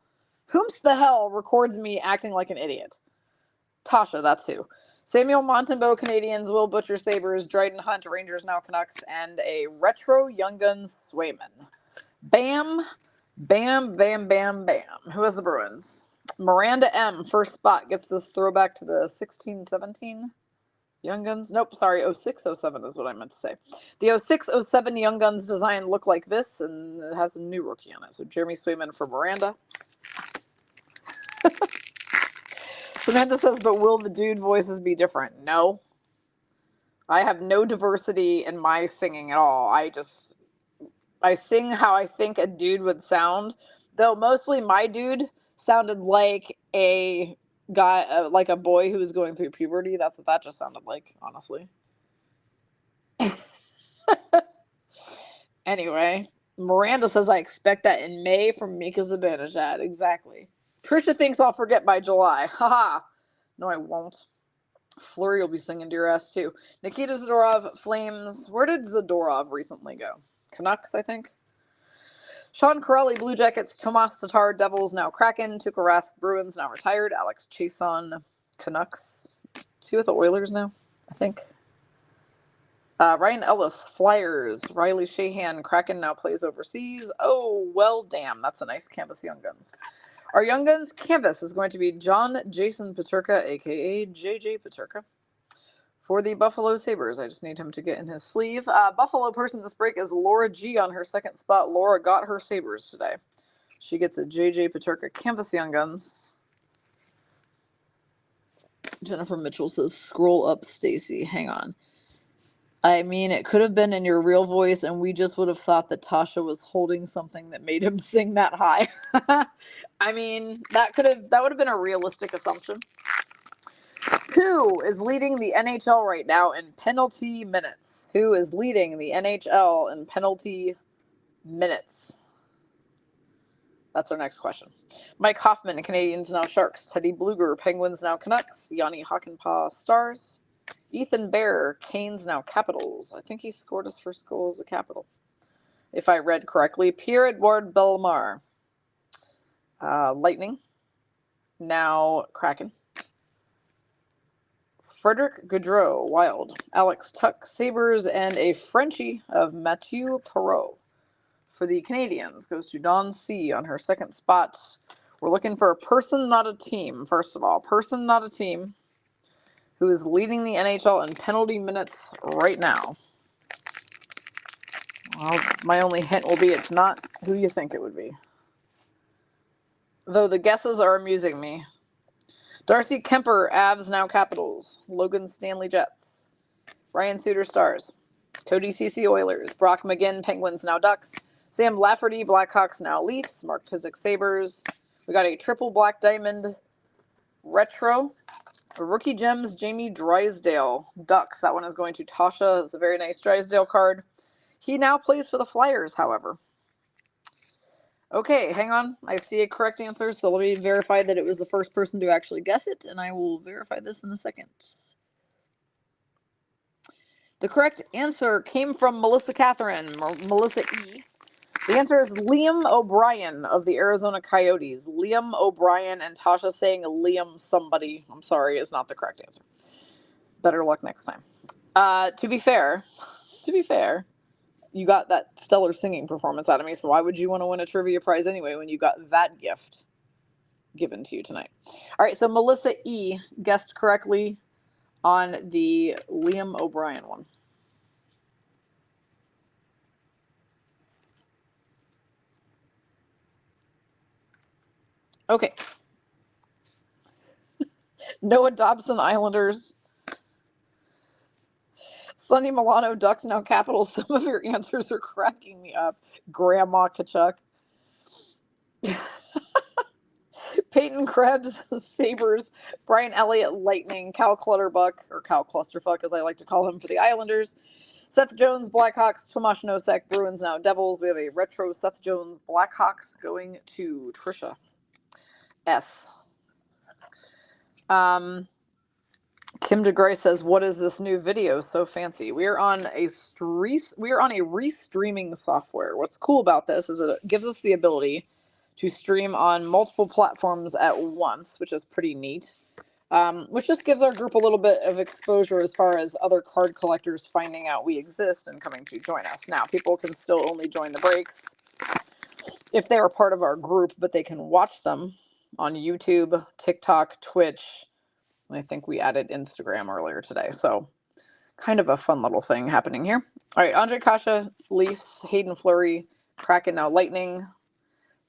Whomst the hell records me acting like an idiot? Tasha, that's who. Samuel Montembeault, Canadians. Will Butcher, Sabres. Dryden Hunt, Rangers, now Canucks. And a retro Young Guns Swayman. Bam, bam, bam, bam, bam. Who has the Bruins? Miranda M, first spot, gets this throwback to the 16-17 Young Guns. Nope, sorry, 06-07 is what I meant to say. The 06-07 Young Guns design look like this, and it has a new rookie on it. So Jeremy Swayman for Miranda. Samantha says, but will the dude voices be different? No. I have no diversity in my singing at all. I sing how I think a dude would sound, though mostly my dude sounded like a guy, like a boy who was going through puberty. That's what that just sounded like, honestly. Anyway, Miranda says, I expect that in May from Mika Zibanejad. Exactly. Trisha thinks I'll forget by July. Haha. No, I won't. Flurry will be singing to your ass, too. Nikita Zadorov, Flames. Where did Zadorov recently go? Canucks, I think. Sean Corelli, Blue Jackets. Tomas Tatar, Devils, now Kraken. Tuukka Rask, Bruins, now retired. Alex Chiasson, Canucks. Is he with the Oilers now? I think. Ryan Ellis, Flyers. Riley Shahan, Kraken, now plays overseas. Oh, well, damn. That's a nice canvas Young Guns. Our Young Guns canvas is going to be John Jason Peterka, a.k.a. JJ Peterka, for the Buffalo Sabres. I just need him to get in his sleeve. Buffalo person this break is Laura G on her second spot. Laura got her Sabres today. She gets a JJ Peterka canvas Young Guns. Jennifer Mitchell says, scroll up, Stacy. Hang on. I mean, it could have been in your real voice, and we just would have thought that Tasha was holding something that made him sing that high. I mean, that would have been a realistic assumption. Who is leading the NHL right now in penalty minutes? Who is leading the NHL in penalty minutes? That's our next question. Mike Hoffman, Canadians, now Sharks. Teddy Bluger, Penguins, now Canucks. Yanni Hakanpää, Stars. Ethan Bear, Canes, now Capitals. I think he scored his first goal as a Capital, if I read correctly. Pierre-Edouard Bellemare, Lightning, now Kraken. Frederick Gaudreau, Wild. Alex Tuck, Sabres, and a Frenchie of Mathieu Perreault for the Canadians goes to Dawn C on her second spot. We're looking for a person, not a team, first of all. Person, not a team. Who is leading the NHL in penalty minutes right now. Well, my only hint will be it's not who you think it would be. Though the guesses are amusing me. Darcy Kemper, Avs, now Capitals. Logan Stanley, Jets. Ryan Suter, Stars. Cody CC, Oilers. Brock McGinn, Penguins, now Ducks. Sam Lafferty, Blackhawks, now Leafs. Mark Pysyk, Sabres. We got a triple Black Diamond retro. Rookie Gems, Jamie Drysdale, Ducks. That one is going to Tasha. It's a very nice Drysdale card. He now plays for the Flyers, however. Okay, hang on. I see a correct answer, so let me verify that it was the first person to actually guess it, and I will verify this in a second. The correct answer came from Melissa Catherine, Melissa E. The answer is Liam O'Brien of the Arizona Coyotes. Liam O'Brien, and Tasha saying Liam somebody. I'm sorry, is not the correct answer. Better luck next time. To be fair, you got that stellar singing performance out of me, so why would you want to win a trivia prize anyway when you got that gift given to you tonight? All right, so Melissa E. guessed correctly on the Liam O'Brien one. Okay. Noah Dobson, Islanders. Sonny Milano, Ducks, now Capitals. Some of your answers are cracking me up. Grandma Kachuk. Peyton Krebs, Sabres. Brian Elliott, Lightning. Cal Clutterbuck, or Cal Clusterfuck, as I like to call him, for the Islanders. Seth Jones, Blackhawks. Tomas Nosek, Bruins, now Devils. We have a retro Seth Jones, Blackhawks going to Trisha S. Kim DeGray says, "What is this new video? So fancy." We are on a restreaming software. What's cool about this is it gives us the ability to stream on multiple platforms at once, which is pretty neat. Which just gives our group a little bit of exposure as far as other card collectors finding out we exist and coming to join us. Now, people can still only join the breaks if they are part of our group, but they can watch them on YouTube, TikTok, Twitch. I think we added Instagram earlier today. So kind of a fun little thing happening here. All right, Andre Kasha, Leafs. Hayden Fleury, Kraken, now Lightning.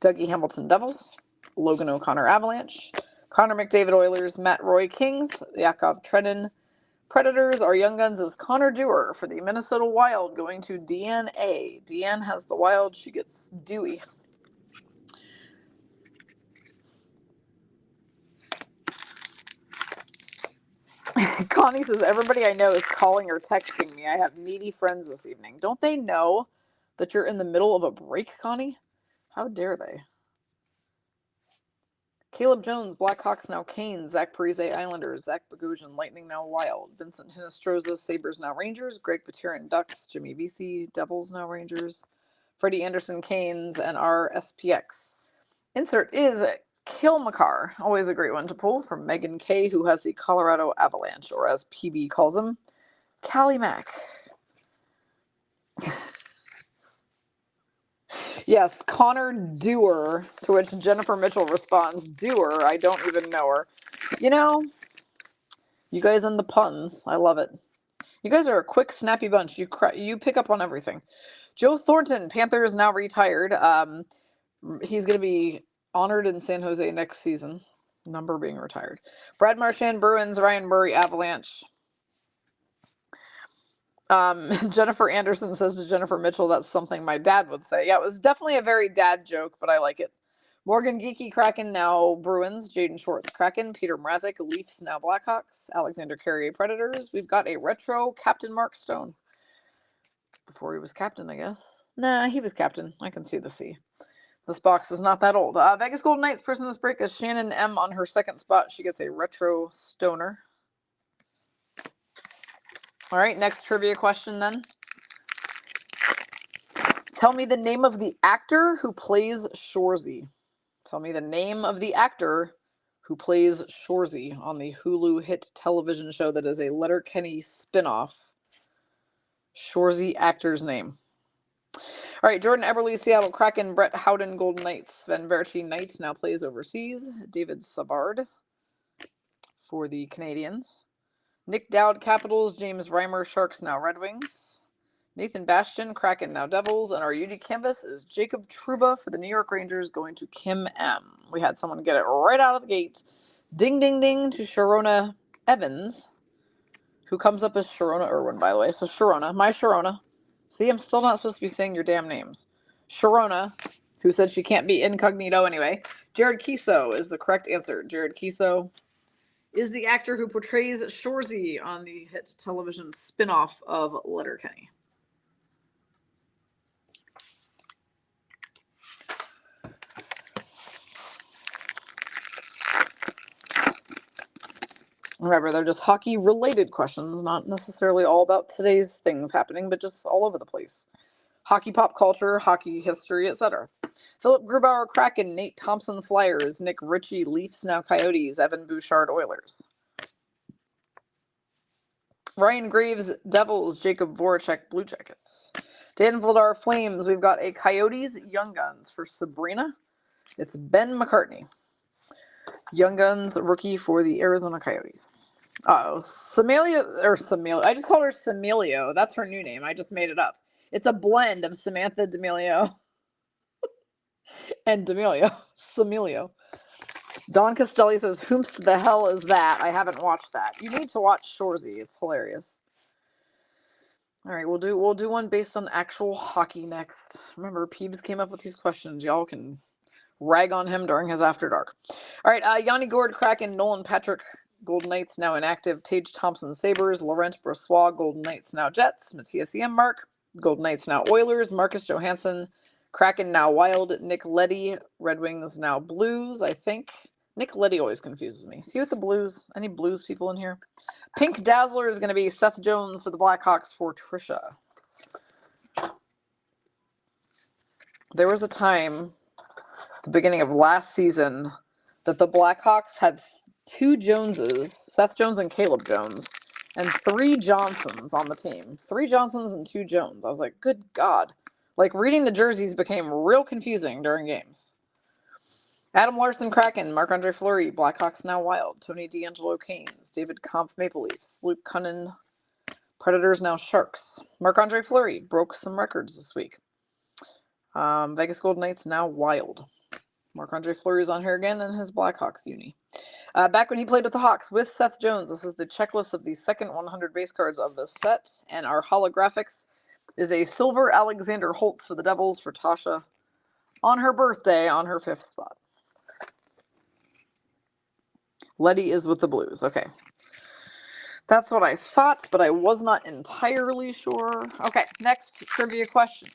Dougie Hamilton, Devils. Logan O'Connor, Avalanche. Connor McDavid, Oilers. Matt Roy, Kings. Yakov Trenin, Predators. Our Young Guns is Connor Dewar for the Minnesota Wild, going to Deanne A. Deanne has the Wild. She gets Dewey. Connie says, "Everybody I know is calling or texting me. I have needy friends this evening." Don't they know that you're in the middle of a break, Connie? How dare they? Caleb Jones, Blackhawks, now Canes. Zach Parise, Islanders. Zach Bogosian, Lightning, now Wild. Vincent Hinostroza, Sabres, now Rangers. Greg Peterin, Ducks. Jimmy Vesey, Devils, now Rangers. Freddie Anderson, Canes. And our SPX insert is Kill McCarr. Always a great one to pull, from Megan K., who has the Colorado Avalanche, or as PB calls them, Callie Mack. Yes, Connor Dewar, to which Jennifer Mitchell responds, "Dewar, I don't even know her." You know, you guys and the puns, I love it. You guys are a quick, snappy bunch. You pick up on everything. Joe Thornton, Panthers, now retired. He's going to be honored in San Jose next season. Number being retired. Brad Marchand, Bruins. Ryan Murray, Avalanche. Jennifer Anderson says to Jennifer Mitchell, "That's something my dad would say." Yeah, it was definitely a very dad joke, but I like it. Morgan Geeky, Kraken, now Bruins. Jaden Schwartz, Kraken. Peter Mrazek, Leafs, now Blackhawks. Alexander Carrier, Predators. We've got a retro Captain Mark Stone. Before he was captain, I guess. Nah, he was captain. I can see the C. This box is not that old. Vegas Golden Knights, person this break is Shannon M. on her second spot. She gets a retro Stoner. All right, next trivia question then. Tell me the name of the actor who plays Shoresy. Tell me the name of the actor who plays Shoresy on the Hulu hit television show that is a Letterkenny spinoff. Shoresy actor's name. All right, Jordan Eberle, Seattle Kraken. Brett Howden, Golden Knights. Sven Baertschi, Knights, now plays overseas. David Savard for the Canadiens. Nick Dowd, Capitals. James Reimer, Sharks, now Red Wings. Nathan Bastian, Kraken, now Devils. And our UD canvas is Jacob Trouba for the New York Rangers, going to Kim M. We had someone get it right out of the gate. Ding, ding, ding to Sharona Evans, who comes up as Sharona Irwin, by the way. So Sharona, my Sharona. See, I'm still not supposed to be saying your damn names. Sharona, who said she can't be incognito anyway. Jared Kiso is the correct answer. Jared Kiso is the actor who portrays Shorzy on the hit television spin-off of Letterkenny. Remember, they're just hockey-related questions, not necessarily all about today's things happening, but just all over the place. Hockey pop culture, hockey history, etc. Philip Grubauer Kraken, Nate Thompson Flyers, Nick Ritchie Leafs, now Coyotes, Evan Bouchard Oilers. Ryan Graves Devils, Jacob Voracek Blue Jackets. Dan Vladar Flames, we've got a Coyotes Young Guns for Sabrina. It's Ben McCartney. Young Guns rookie for the Arizona Coyotes. Samelia. I just called her Samelio. That's her new name. I just made it up. It's a blend of Samantha D'Amelio and D'Amelio. Samelio. Don Castelli says, "Whomst the hell is that? I haven't watched that." You need to watch Shorzy. It's hilarious. All right, we'll do one based on actual hockey next. Remember, Peebs came up with these questions. Y'all can rag on him during his After Dark. All right, Yanni Gord, Kraken, Nolan Patrick, Golden Knights now inactive, Tage Thompson Sabres, Laurent Brossois, Golden Knights now Jets, Matthias Janmark, Golden Knights now Oilers, Marcus Johansson, Kraken now Wild, Nick Leddy, Red Wings now Blues, I think. Nick Leddy always confuses me. Is he with the Blues? Any Blues people in here? Pink Dazzler is going to be Seth Jones for the Blackhawks for Trisha. There was a time, the beginning of last season, that the Blackhawks had 2 Joneses, Seth Jones and Caleb Jones, and 3 Johnsons on the team. 3 Johnsons and 2 Jones. I was like, good God. Like, reading the jerseys became real confusing during games. Adam Larson Kraken, Marc-Andre Fleury, Blackhawks now Wild, Tony DeAngelo Canes, David Kampf Maple Leafs, Luke Cunnin, Predators now Sharks. Marc-Andre Fleury broke some records this week. Vegas Golden Knights now Wild. Marc-Andre Fleury's on here again in his Blackhawks uni. Back when he played with the Hawks with Seth Jones, this is the checklist of the second 100 base cards of the set. And our holographics is a silver Alexander Holtz for the Devils for Tasha on her birthday on her 5th spot. Letty is with the Blues. Okay. That's what I thought, but I was not entirely sure. Okay, next trivia question.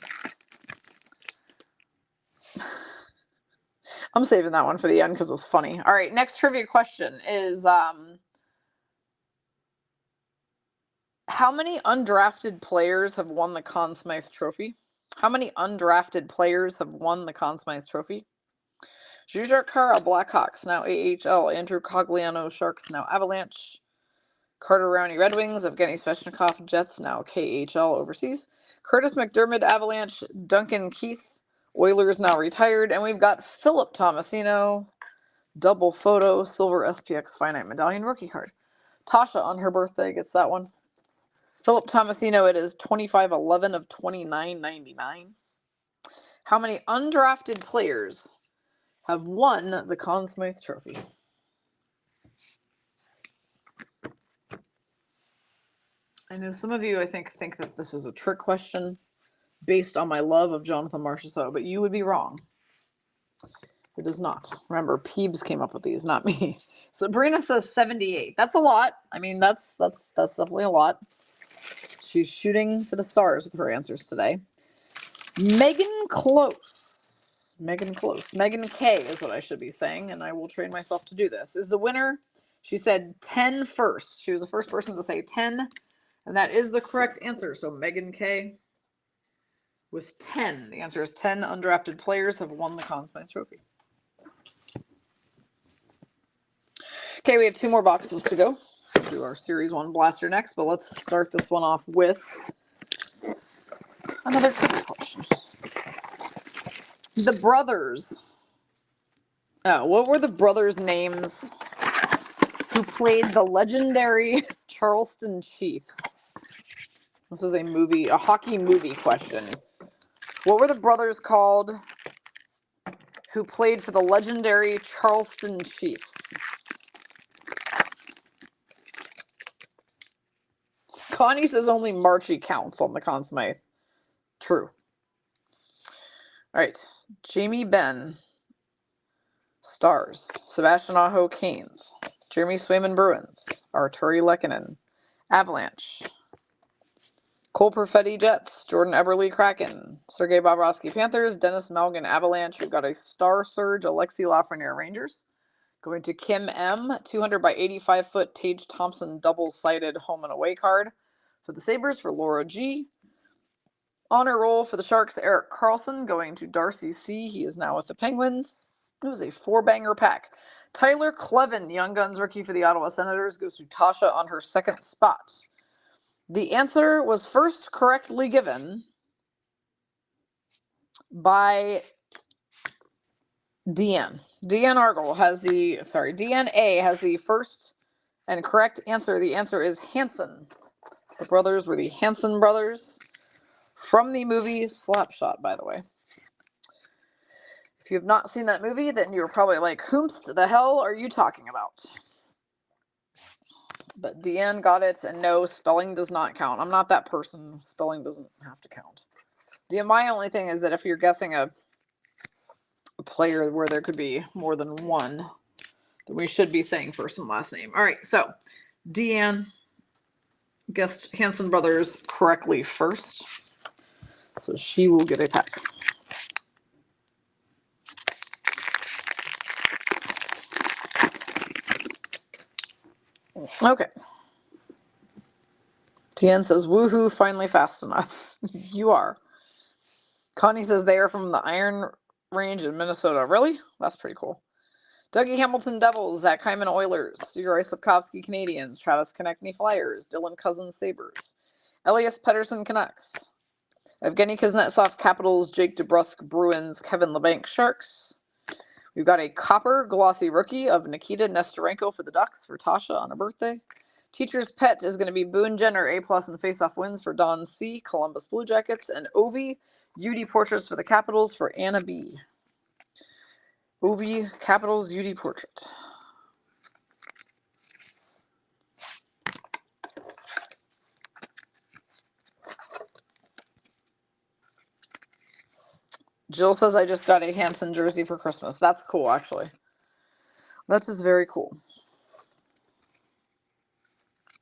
I'm saving that one for the end because it's funny. All right, next trivia question is how many undrafted players have won the Conn Smythe Trophy? How many undrafted players have won the Conn Smythe Trophy? Jujhar Kara, Blackhawks, now AHL. Andrew Cogliano, Sharks, now Avalanche. Carter Rowney, Red Wings. Evgeny Svechnikov, Jets, now KHL overseas. Curtis McDermott, Avalanche. Duncan Keith, Oilers, now retired. And we've got Philip Tomasino, double photo, silver SPX finite medallion rookie card. Tasha on her birthday gets that one. Philip Tomasino, it is 25/11 of 29.99. How many undrafted players have won the Conn Smythe Trophy? I know some of you, I think that this is a trick question based on my love of Jonathan Marchessault, but you would be wrong. It is not. Remember, Peebs came up with these, not me. Sabrina says 78. That's a lot. I mean, that's definitely a lot. She's shooting for the stars with her answers today. Megan Close. Megan K is what I should be saying, and I will train myself to do this. Is the winner. She said 10 first. She was the first person to say 10, and that is the correct answer. So Megan K with 10. The answer is 10 undrafted players have won the Conn Smythe Trophy. Okay, we have 2 more boxes to go. We'll do our Series 1 blaster next, but let's start this one off with another trivia question. The brothers. Oh, what were the brothers' names who played the legendary Charleston Chiefs? This is a hockey movie question. What were the brothers called who played for the legendary Charleston Chiefs? Connie says only Marchie counts on the Conn Smythe. True. All right. Jamie Benn. Stars. Sebastian Aho Canes. Jeremy Swayman Bruins. Arturi Lehkonen. Avalanche. Cole Perfetti Jets. Jordan Eberle Kraken. Sergei Bobrovsky Panthers. Dennis Malgin Avalanche. We've got a Star Surge Alexi Lafreniere Rangers. Going to Kim M. 200 by 85 foot Tage Thompson double-sided home and away card. For the Sabres, for Laura G. Honor roll for the Sharks, Erik Karlsson. Going to Darcy C. He is now with the Penguins. It was a 4-banger pack. Tyler Kleven, Young Guns rookie for the Ottawa Senators, goes to Tasha on her second spot. The answer was first correctly given by Deanne. Deanne Argel has DNA has the first and correct answer. The answer is Hanson. The brothers were the Hanson brothers from the movie Slapshot, by the way. If you have not seen that movie, then you're probably like, whomst the hell are you talking about? But Deanne got it, and no, spelling does not count. I'm not that person. Spelling doesn't have to count. My only thing is that if you're guessing a player where there could be more than one, then we should be saying first and last name. All right, so Deanne guessed Hanson Brothers correctly first, so she will get a pack. Okay. Deanne says, woohoo, finally fast enough. You are. Connie says they are from the Iron Range in Minnesota. Really? That's pretty cool. Dougie Hamilton Devils, Zach Hyman Oilers, Yuri Slafkovsky Canadians, Travis Konechny Flyers, Dylan Cousins Sabres, Elias Pettersson Canucks, Evgeny Kuznetsov Capitals, Jake DeBrusk Bruins, Kevin Labanc Sharks. We've got a copper glossy rookie of Nikita Nesterenko for the Ducks for Tasha on her birthday. Teacher's Pet is going to be Boone Jenner, A+ in faceoff wins for Don C, Columbus Blue Jackets, and Ovi UD Portraits for the Capitals for Anna B. Ovi Capitals UD Portrait. Jill says I just got a Hanson jersey for Christmas. That's cool, actually. That is very cool.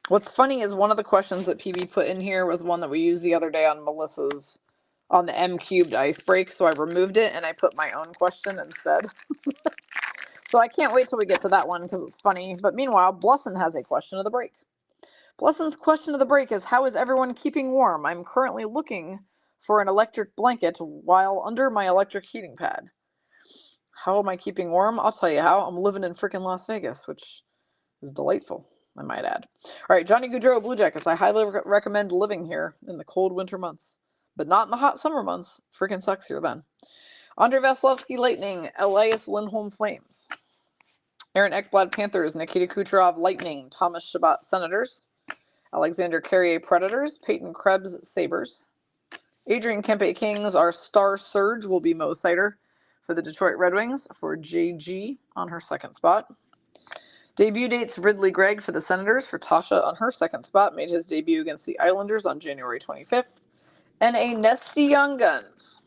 What's funny is one of the questions that PB put in here was one that we used the other day on Melissa's, on the M-cubed ice break, so I removed it and I put my own question instead. So I can't wait till we get to that one because it's funny. But meanwhile, Blesson has a question of the break. Blesson's question of the break is, how is everyone keeping warm? I'm currently looking for an electric blanket while under my electric heating pad. How am I keeping warm? I'll tell you how. I'm living in freaking Las Vegas, which is delightful, I might add. All right, Johnny Gaudreau, Blue Jackets. I highly recommend living here in the cold winter months, but not in the hot summer months. Freaking sucks here then. Andre Vasilevsky, Lightning. Elias Lindholm, Flames. Aaron Ekblad, Panthers. Nikita Kucherov, Lightning. Thomas Chabot, Senators. Alexander Carrier, Predators. Peyton Krebs, Sabres. Adrian Kempe, Kings. Our Star Surge will be Mo Seider for the Detroit Red Wings for JG on her second spot. Debut dates, Ridley Gregg for the Senators for Tasha on her second spot. Made his debut against the Islanders on January 25th. And a Nesty Young Guns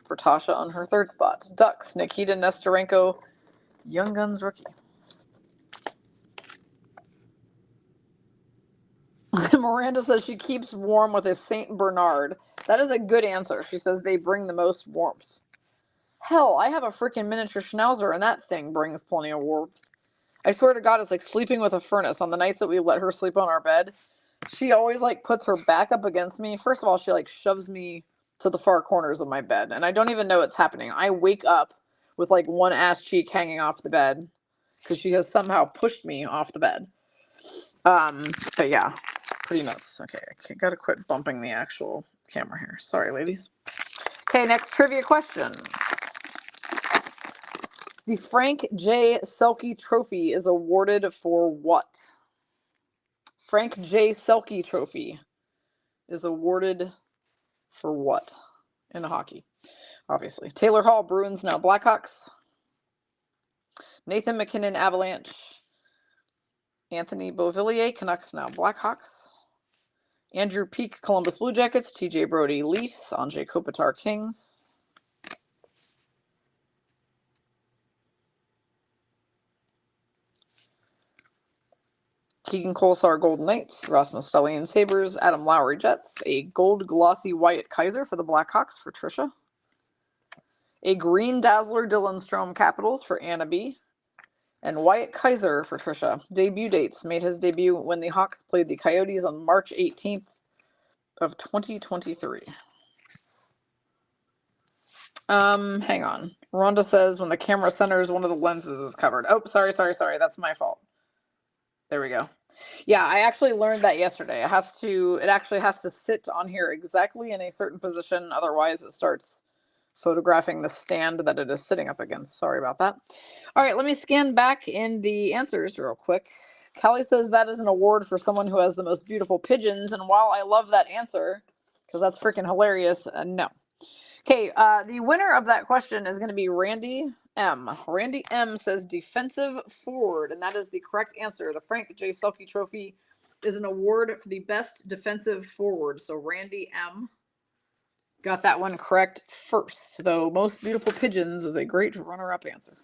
for Tasha on her third spot. Ducks, Nikita Nesterenko, Young Guns rookie. Miranda says she keeps warm with a St. Bernard. That is a good answer. She says they bring the most warmth. Hell, I have a freaking miniature schnauzer, and that thing brings plenty of warmth. I swear to God, it's like sleeping with a furnace. On the nights that we let her sleep on our bed, she always like puts her back up against me. First of all, she like shoves me to the far corners of my bed, and I don't even know it's happening. I wake up with like one ass cheek hanging off the bed because she has somehow pushed me off the bed. But yeah, it's pretty nuts. Okay, I gotta quit bumping the actual camera here. Sorry, ladies. Okay, next trivia question. The Frank J. Selke Trophy is awarded for what? Frank J. Selke Trophy is awarded for what in hockey? Obviously. Taylor Hall, Bruins, now Blackhawks. Nathan McKinnon, Avalanche. Anthony Beauvillier, Canucks, now Blackhawks. Andrew Peak, Columbus Blue Jackets. TJ Brody, Leafs. Anze Kopitar, Kings. Keegan Kolesar, Golden Knights. Rasmus Dahlin, Sabres. Adam Lowry, Jets. A gold glossy Wyatt Kaiser for the Blackhawks for Trisha. A green Dazzler Dylan Strome, Capitals for Anna B. And Wyatt Kaiser for Trisha. Debut dates. Made his debut when the Hawks played the Coyotes on March 18th of 2023. Hang on. Rhonda says when the camera centers, one of the lenses is covered. Oh, sorry. That's my fault. There we go. Yeah, I actually learned that yesterday. It actually has to sit on here exactly in a certain position. Otherwise, it starts photographing the stand that it is sitting up against. Sorry about that. All right, let me scan back in the answers real quick. Kelly says that is an award for someone who has the most beautiful pigeons. And while I love that answer, because that's freaking hilarious, no. Okay, the winner of that question is going to be Randy M. Randy M says defensive forward, and that is the correct answer. The Frank J. Selke Trophy is an award for the best defensive forward. So Randy M got that one correct first, though most beautiful pigeons is a great runner-up answer.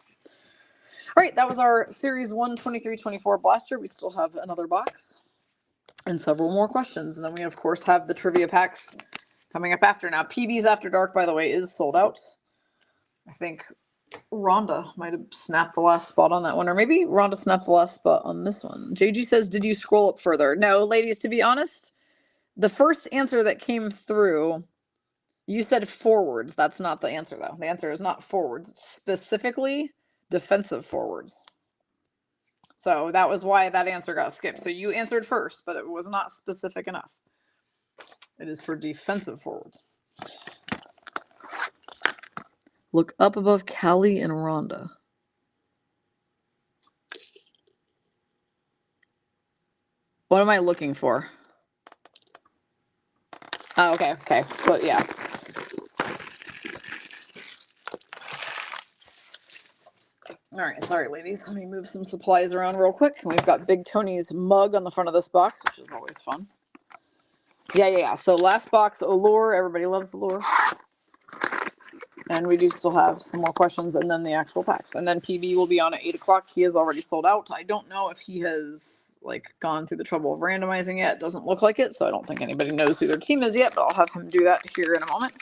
All right, that was our Series 1 23-24 blaster. We still have another box and several more questions. And then we, of course, have the trivia packs coming up after. Now, PB's After Dark, by the way, is sold out. I think Rhonda might have snapped the last spot on that one. Or maybe Rhonda snapped the last spot on this one. JG says, did you scroll up further? No, ladies, to be honest, the first answer that came through, you said forwards. That's not the answer, though. The answer is not forwards. It's specifically defensive forwards. So that was why that answer got skipped. So you answered first, but it was not specific enough. It is for defensive forwards. Look up above Callie and Rhonda. What am I looking for? Oh, okay. So, yeah. All right, sorry, ladies. Let me move some supplies around real quick. We've got Big Tony's mug on the front of this box, which is always fun. Yeah. So last box, Allure. Everybody loves Allure. And we do still have some more questions and then the actual packs. And then PB will be on at 8 o'clock. He is already sold out. I don't know if he has gone through the trouble of randomizing yet. It doesn't look like it, so I don't think anybody knows who their team is yet, but I'll have him do that here in a moment.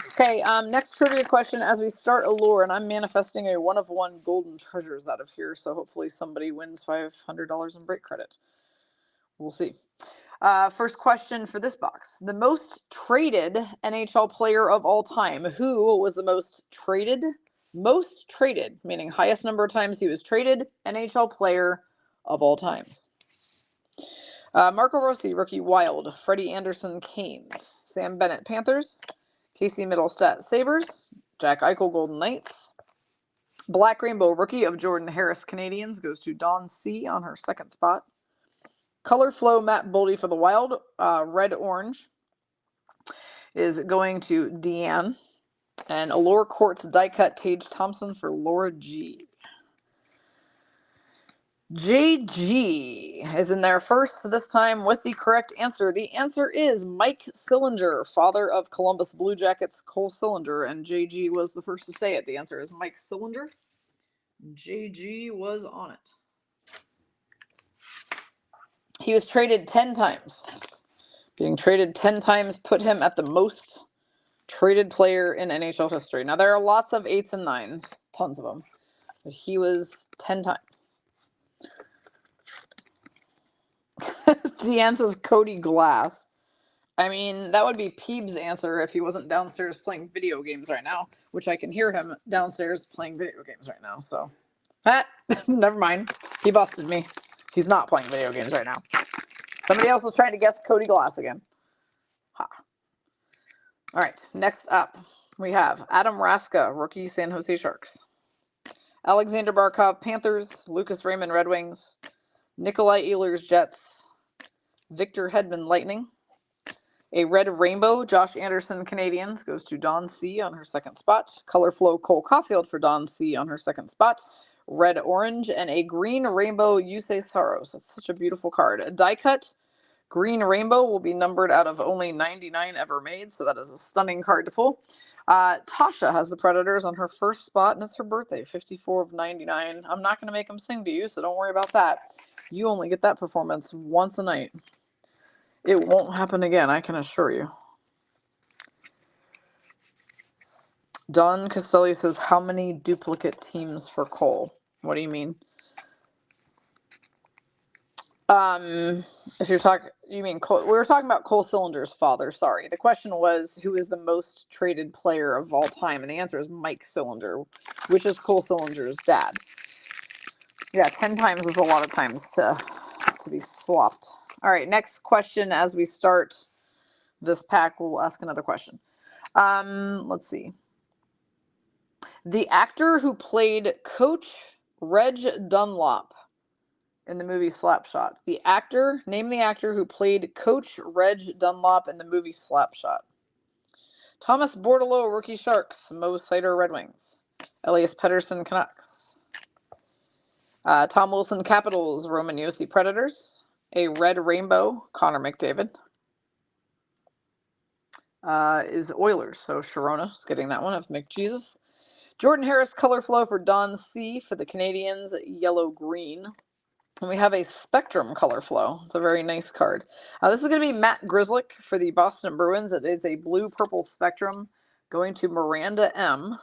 Okay, next trivia question as we start Allure, and I'm manifesting a 1-of-1 golden treasures out of here, so hopefully somebody wins $500 in break credit. We'll see. First question for this box. The most traded NHL player of all time. Who was the most traded? Most traded, meaning highest number of times he was traded, NHL player of all times. Marco Rossi, rookie Wild. Freddie Anderson, Canes. Sam Bennett, Panthers. Casey Middlestat, Sabres. Jack Eichel, Golden Knights. Black Rainbow rookie of Jordan Harris, Canadiens, goes to Dawn C on her second spot. Color Flow Matt Boldy for the Wild. Red-Orange is going to Deanne. And Allure Quartz Die Cut Tage Thompson for Laura G. JG is in there first this time with the correct answer. The answer is Mike Sillinger, father of Columbus Blue Jackets Cole Sillinger, and JG was the first to say it. The answer is Mike Sillinger. JG was on it. He was traded 10 times. Being traded 10 times put him at the most traded player in NHL history. Now, there are lots of 8s and 9s, tons of them, but he was 10 times. The answer is Cody Glass. I mean, that would be Peeb's answer if he wasn't downstairs playing video games right now, which I can hear him downstairs playing video games right now. So, never mind. He busted me. He's not playing video games right now. Somebody else was trying to guess Cody Glass again. Ha. All right, next up, we have Adam Raska, rookie San Jose Sharks. Alexander Barkov, Panthers. Lucas Raymond, Red Wings. Nikolai Ehlers, Jets. Victor Hedman, Lightning. A red rainbow, Josh Anderson, Canadiens, goes to Dawn C on her second spot. Color Flow Cole Caulfield for Dawn C on her second spot. Red-Orange, and a green rainbow, Yusei Saros. That's such a beautiful card. A die cut, Green Rainbow will be numbered out of only 99 ever made, so that is a stunning card to pull. Tasha has the Predators on her first spot, and it's her birthday, 54 of 99. I'm not going to make them sing to you, so don't worry about that. You only get that performance once a night. It won't happen again, I can assure you. Don Costelli says, how many duplicate teams for Cole? What do you mean? If you're talking, you mean Cole, we were talking about Cole Sillinger's father. Sorry, the question was who is the most traded player of all time, and the answer is Mike Sillinger, which is Cole Sillinger's dad. Yeah, 10 times is a lot of times to be swapped. All right, next question. As we start this pack, we'll ask another question. Let's see. The actor who played Coach Reg Dunlop in the movie Slapshot. Name the actor who played Coach Reg Dunlop in the movie Slapshot. Thomas Bordeleau, Rookie Sharks. Mo Sider, Red Wings. Elias Pettersson, Canucks. Tom Wilson, Capitals. Roman Josi, Predators. A Red Rainbow, Connor McDavid. Is Oilers, so Sharona is getting that one of McJesus. Jordan Harris, Color Flow for Don C. For the Canadians, Yellow-Green. And we have a Spectrum Color Flow. It's a very nice card. This is going to be Matt Grzelcyk for the Boston Bruins. It is a blue-purple Spectrum going to Miranda M.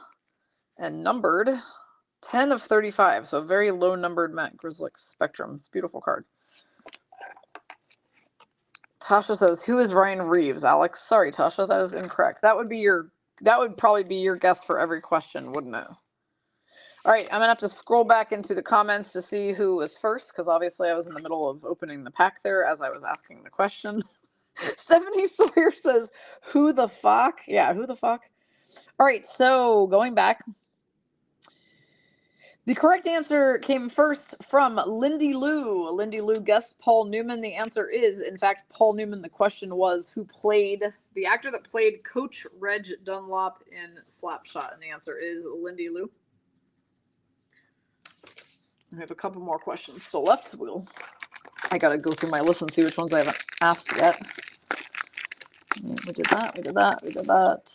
And numbered 10 of 35. So a very low-numbered Matt Grzelcyk Spectrum. It's a beautiful card. Tasha says, who is Ryan Reeves? Alex, sorry, Tasha, that is incorrect. That would probably be your guess for every question, wouldn't it? All right, I'm going to have to scroll back into the comments to see who was first, because obviously I was in the middle of opening the pack there as I was asking the question. Stephanie Sawyer says, who the fuck? Yeah, who the fuck? All right, so going back. The correct answer came first from Lindy Lou. Lindy Lou guessed Paul Newman. The answer is, in fact, Paul Newman. The question was, who played the actor that played Coach Reg Dunlop in Slapshot? And the answer is Lindy Lou. I have a couple more questions still left. I gotta go through my list and see which ones I haven't asked yet. We did that.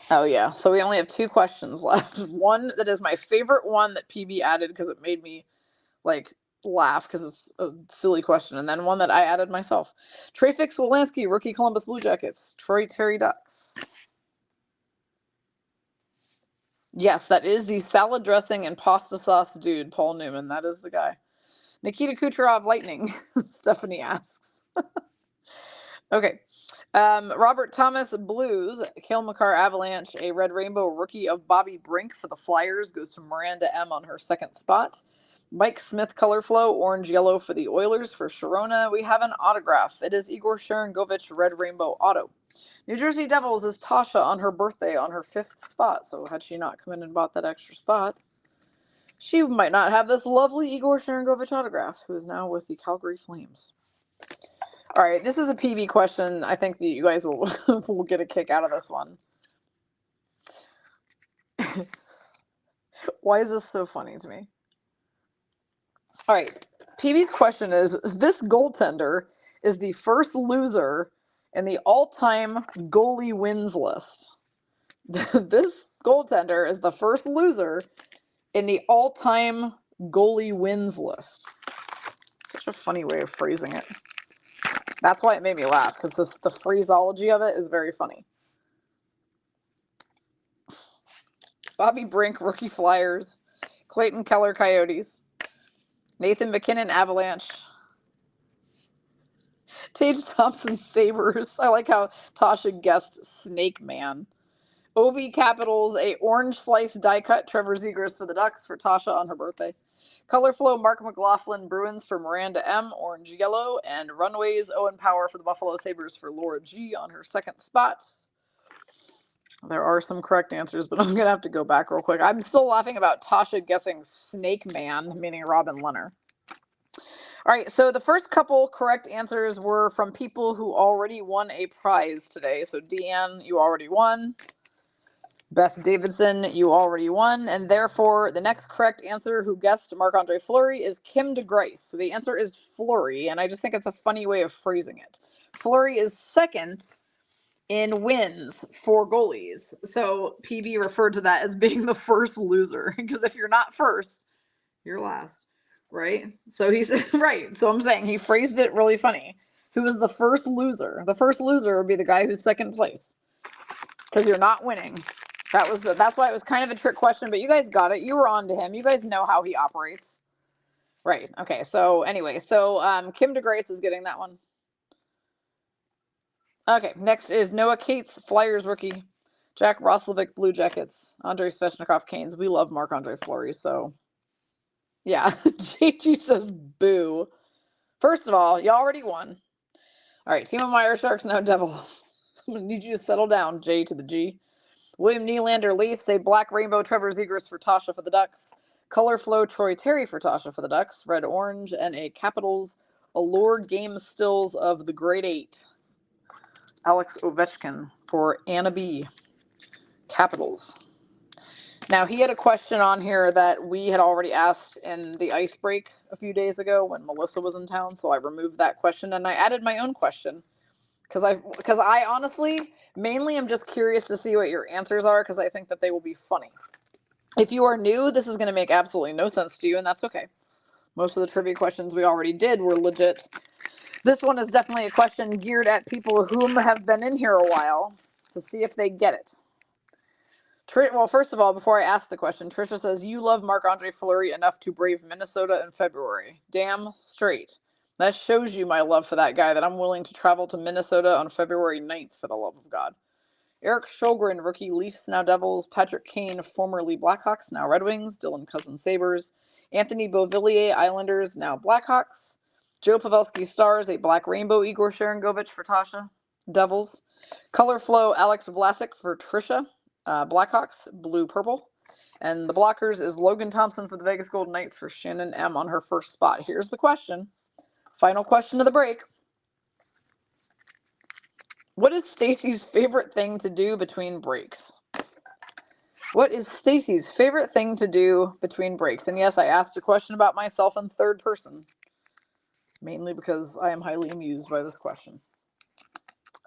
Oh yeah, so we only have 2 questions left. One that is my favorite one that PB added because it made me laugh because it's a silly question, and then one that I added myself. Trey Fix-Wolansky, rookie Columbus Blue Jackets. Troy Terry Ducks. Yes, that is the salad dressing and pasta sauce dude, Paul Newman. That is the guy. Nikita Kucherov, Lightning. Stephanie asks. Okay. Robert Thomas, Blues. Cale Makar, Avalanche. A Red Rainbow rookie of Bobby Brink for the Flyers goes to Miranda M. on her second spot. Mike Smith, Color Flow, Orange-Yellow for the Oilers. For Sharona, we have an autograph. It is Igor Sharangovich, Red Rainbow Auto. New Jersey Devils is Tasha on her birthday on her 5th spot. So had she not come in and bought that extra spot, she might not have this lovely Igor Sharangovich autograph, who is now with the Calgary Flames. All right, this is a PB question. I think that you guys will get a kick out of this one. Why is this so funny to me? All right, PB's question is, this goaltender is the first loser in the all-time goalie wins list. This goaltender is the first loser in the all-time goalie wins list. Such a funny way of phrasing it. That's why it made me laugh, because the phraseology of it is very funny. Bobby Brink, rookie Flyers. Clayton Keller, Coyotes. Nathan McKinnon, Avalanche. Tage Thompson, Sabres. I like how Tasha guessed Snake Man. OV Capitals, a orange slice die cut Trevor Zegras for the Ducks for Tasha on her birthday. Color Flow, Mark McLaughlin, Bruins for Miranda M, Orange-Yellow. And Runways, Owen Power for the Buffalo Sabres for Laura G on her second spot. There are some correct answers, but I'm going to have to go back real quick. I'm still laughing about Tasha guessing Snake Man, meaning Robin Leonard. All right, so the first couple correct answers were from people who already won a prize today. So Deanne, you already won. Beth Davidson, you already won, and therefore the next correct answer who guessed Marc-Andre Fleury is Kim DeGrace. So the answer is Fleury, and I just think it's a funny way of phrasing it. Fleury is second in wins for goalies. So PB referred to that as being the first loser, because if you're not first, you're last, right? So he's right. So I'm saying he phrased it really funny. Who was the first loser? The first loser would be the guy who's second place, because you're not winning. That's why it was kind of a trick question, but you guys got it. You were on to him. You guys know how he operates. Right. Okay. So anyway, Kim DeGrace is getting that one. Okay. Next is Noah Cates, Flyers rookie. Jack Roslovic, Blue Jackets. Andrei Svechnikov, Canes. We love Marc-Andre Fleury, so yeah. JG says boo. First of all, you already won. All right. Timo Meier, Sharks, now Devils. I'm going to need you to settle down, J to the G. William Nylander, Leafs, a black rainbow, Trevor Zegras for Tasha for the Ducks. Color Flow, Troy Terry for Tasha for the Ducks. Red Orange, and a Capitals Allure Game Stills of the Grade 8. Alex Ovechkin for Anna B. Capitals. Now, he had a question on here that we had already asked in the ice break a few days ago when Melissa was in town, so I removed that question and I added my own question. Because I honestly, mainly am just curious to see what your answers are, because I think that they will be funny. If you are new, this is going to make absolutely no sense to you, and that's okay. Most of the trivia questions we already did were legit. This one is definitely a question geared at people whom have been in here a while to see if they get it. Well, first of all, before I ask the question, Trisha says, you love Marc-Andre Fleury enough to brave Minnesota in February. Damn straight. That shows you my love for that guy, that I'm willing to travel to Minnesota on February 9th, for the love of God. Eric Sjogren, rookie, Leafs, now Devils. Patrick Kane, formerly Blackhawks, now Red Wings. Dylan Cousins, Sabres. Anthony Beauvillier, Islanders, now Blackhawks. Joe Pavelski, Stars, a black rainbow. Igor Sharangovich for Tasha, Devils. Color Flow, Alex Vlasic for Trisha, Blackhawks, blue-purple. And the blockers is Logan Thompson for the Vegas Golden Knights for Shannon M on her first spot. Here's the question. Final question of the break. What is Stacy's favorite thing to do between breaks? What is Stacy's favorite thing to do between breaks? And yes, I asked a question about myself in third person, mainly because I am highly amused by this question.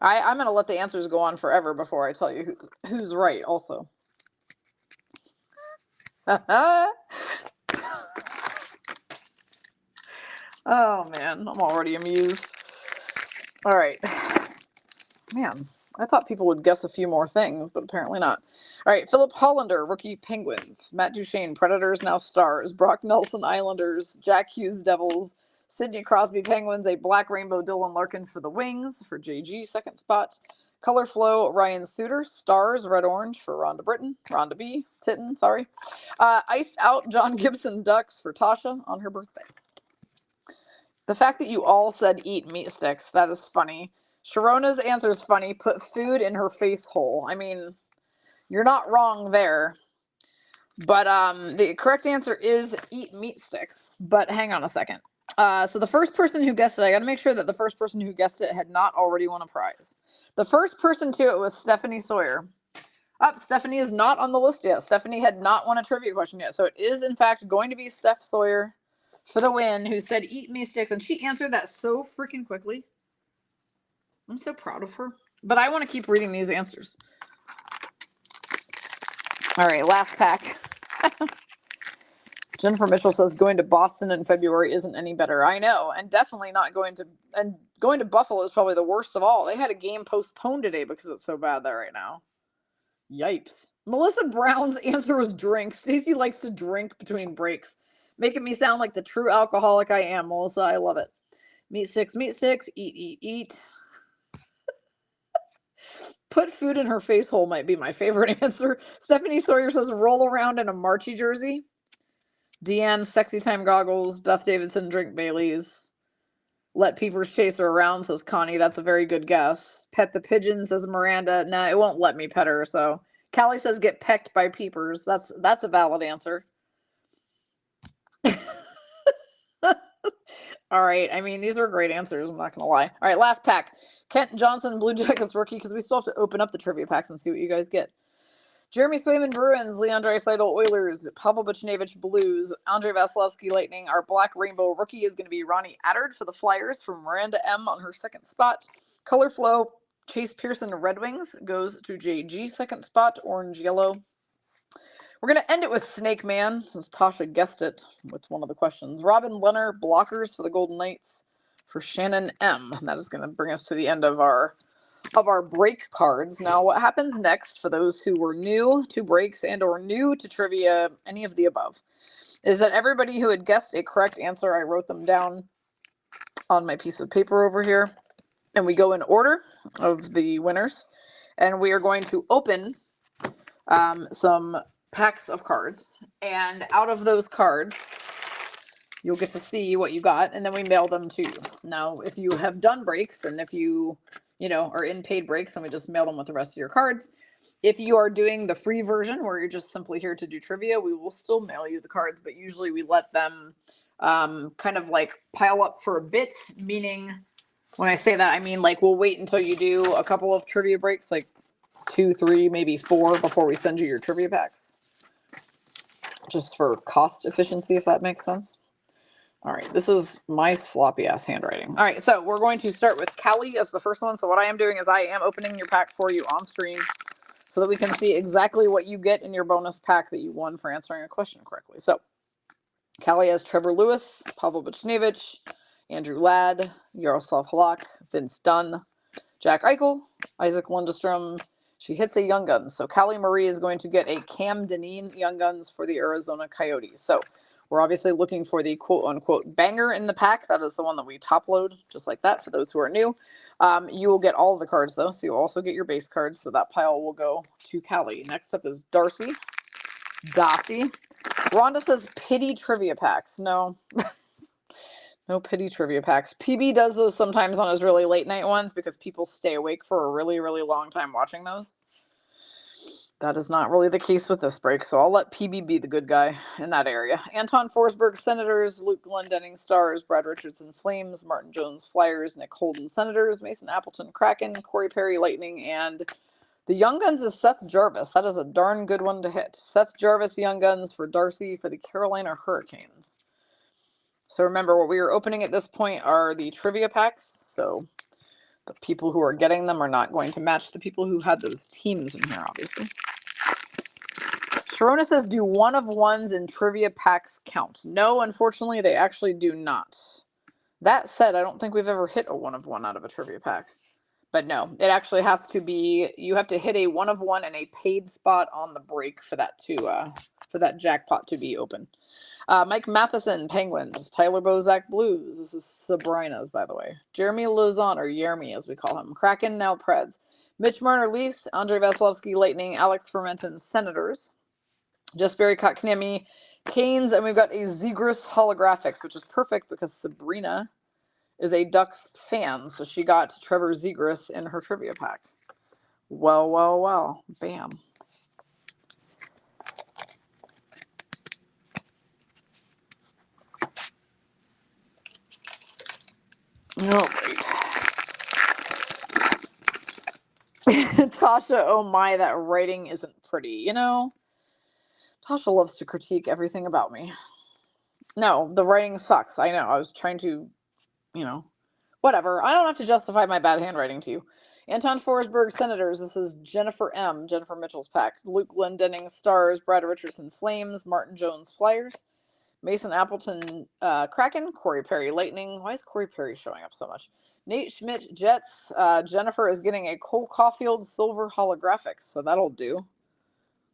I'm going to let the answers go on forever before I tell you who's right also. Oh, man, I'm already amused. All right. Man, I thought people would guess a few more things, but apparently not. All right, Philip Hollander, rookie, Penguins. Matt Duchene, Predators, now Stars. Brock Nelson, Islanders. Jack Hughes, Devils. Sidney Crosby, Penguins. A black rainbow, Dylan Larkin for the Wings, for JG, second spot. Color Flow, Ryan Suter. Stars, Red Orange for Rhonda Britton. Rhonda B. Titten, sorry. Iced Out, John Gibson, Ducks for Tasha on her birthday. The fact that you all said eat meat sticks, that is funny. Sharona's answer is funny. Put food in her face hole. I mean, you're not wrong there. But the correct answer is eat meat sticks. But hang on a second. So the first person who guessed it, I got to make sure that the first person who guessed it had not already won a prize. The first person to it was Stephanie Sawyer. Stephanie is not on the list yet. Stephanie had not won a trivia question yet. So it is, in fact, going to be Steph Sawyer for the win, who said eat meat sticks. And she answered that so freaking quickly. I'm so proud of her. But I want to keep reading these answers. All right, last pack. Jennifer Mitchell says going to Boston in February isn't any better. I know, and definitely not going to Buffalo is probably the worst of all. They had a game postponed today because it's so bad there right now. Yipes. Melissa Brown's answer was drink. Stacey likes to drink between breaks, making me sound like the true alcoholic I am. Melissa, I love it. Meat sticks, eat. Put food in her face hole might be my favorite answer. Stephanie Sawyer says roll around in a Marchie jersey. Deanne, sexy time goggles. Beth Davidson, drink Baileys. Let Peepers chase her around, says Connie. That's a very good guess. Pet the pigeon, says Miranda. Nah, it won't let me pet her, so. Callie says get pecked by Peepers. That's a valid answer. All right. I mean, these are great answers. I'm not going to lie. All right, last pack. Kent Johnson, Blue Jackets rookie, because we still have to open up the trivia packs and see what you guys get. Jeremy Swayman Bruins, Leon Draisaitl Oilers, Pavel Buchnevich Blues, Andrei Vasilevsky Lightning. Our Black Rainbow rookie is going to be Ronnie Attard for the Flyers from Miranda M on her second spot. Color Flow, Chase Pearson Red Wings goes to JG second spot, orange yellow. We're going to end it with Snake Man, since Tasha guessed it with one of the questions. Robin Leonard, Blockers for the Golden Knights for Shannon M. And that is going to bring us to the end of our break cards. Now, what happens next, for those who were new to breaks and or new to trivia, any of the above, is that everybody who had guessed a correct answer, I wrote them down on my piece of paper over here, and we go in order of the winners, and we are going to open some packs of cards, and out of those cards you'll get to see what you got, and then we mail them to you. Now, if you have done breaks, and if you are in paid breaks, and we just mail them with the rest of your cards. If you are doing the free version where you're just simply here to do trivia, we will still mail you the cards, but usually we let them kind of like pile up for a bit, meaning when I say that, I mean like we'll wait until you do a couple of trivia breaks, like 2, 3, maybe 4 before we send you your trivia packs. Just for cost efficiency, if that makes sense. All right, this is my sloppy ass handwriting. All right, so we're going to start with Callie as the first one. So what I am doing is I am opening your pack for you on stream so that we can see exactly what you get in your bonus pack that you won for answering a question correctly. So Callie has Trevor Lewis, Pavel Buchnevich, Andrew Ladd, Yaroslav Halak, Vince Dunn, Jack Eichel, Isaac Lundestrom. She hits a Young Guns. So Callie Marie is going to get a Cam Dineen Young Guns for the Arizona Coyotes. So we're obviously looking for the quote-unquote banger in the pack. That is the one that we top load, just like that, for those who are new. You will get all of the cards, though, so you'll also get your base cards, so that pile will go to Callie. Next up is Darcy. Daffy. Rhonda says pity trivia packs. No. No pity trivia packs. PB does those sometimes on his really late night ones because people stay awake for a really, really long time watching those. That is not really the case with this break, so I'll let PB be the good guy in that area. Anton Forsberg, Senators. Luke Glendening, Stars. Brad Richardson, Flames. Martin Jones, Flyers. Nick Holden, Senators. Mason Appleton, Kraken. Corey Perry, Lightning. And the Young Guns is Seth Jarvis. That is a darn good one to hit. Seth Jarvis, Young Guns for Darcy for the Carolina Hurricanes. So remember, what we are opening at this point are the trivia packs, so the people who are getting them are not going to match the people who had those teams in here, obviously. Sharona says, do one-of-ones in trivia packs count? No, unfortunately, they actually do not. That said, I don't think we've ever hit a one-of-one out of a trivia pack. But no, it actually has to be, you have to hit a one-of-one and a paid spot on the break for that to, for that jackpot to be open. Mike Matheson, Penguins. Tyler Bozak, Blues. This is Sabrina's, by the way. Jeremy Lauzon, or Jeremy as we call him. Kraken, now Preds. Mitch Marner, Leafs. Andrei Vasilevsky, Lightning. Alex Fermenton, Senators. Just Barry Kotkaniemi, Canes. And we've got a Zegras Holographics, which is perfect because Sabrina is a Ducks fan. So she got Trevor Zegras in her trivia pack. Well, well, well. Bam. All right. Tasha, oh my, that writing isn't pretty. You know, Tasha loves to critique everything about me. No, the writing sucks. I know. I was trying to, whatever. I don't have to justify my bad handwriting to you. Anton Forsberg, Senators. This is Jennifer M. Jennifer Mitchell's pack. Luke Glendening, Stars. Brad Richardson, Flames. Martin Jones, Flyers. Mason Appleton, Kraken. Corey Perry, Lightning. Why is Corey Perry showing up so much? Nate Schmidt, Jets. Jennifer is getting a Cole Caulfield Silver Holographic, so that'll do.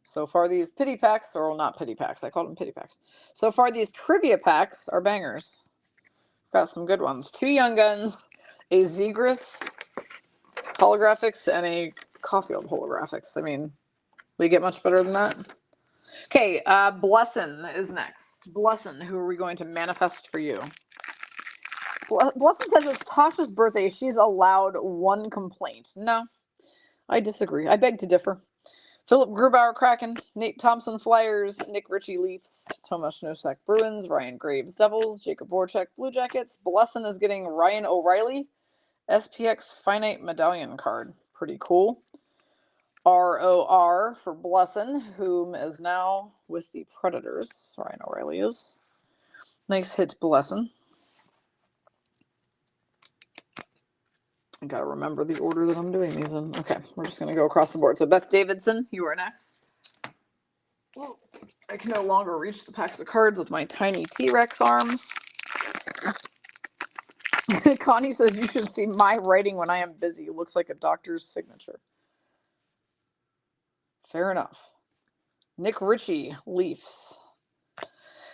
So far, these pity packs, or well, not pity packs, I called them pity packs. So far, these trivia packs are bangers. Got some good ones. 2 Young Guns, a Zegras Holographics, and a Caulfield Holographics. I mean, we get much better than that. Okay, Blessin is next. Blessin, who are we going to manifest for you? Blessin says it's Tasha's birthday. She's allowed 1 complaint. No, I disagree. I beg to differ. Philip Grubauer, Kraken. Nate Thompson, Flyers. Nick Ritchie, Leafs. Tomas Nosek, Bruins. Ryan Graves, Devils. Jacob Voracek, Blue Jackets. Blessin is getting Ryan O'Reilly, SPX Finite Medallion card. Pretty cool. ROR for Blessin, whom is now with the Predators. Ryan O'Reilly is. Nice hit, Blessin. I gotta remember the order that I'm doing these in. Okay, we're just gonna go across the board. So Beth Davidson, you are next. Whoa. I can no longer reach the packs of cards with my tiny T-Rex arms. Connie says you should see my writing when I am busy. It looks like a doctor's signature. Fair enough. Nick Ritchie, Leafs.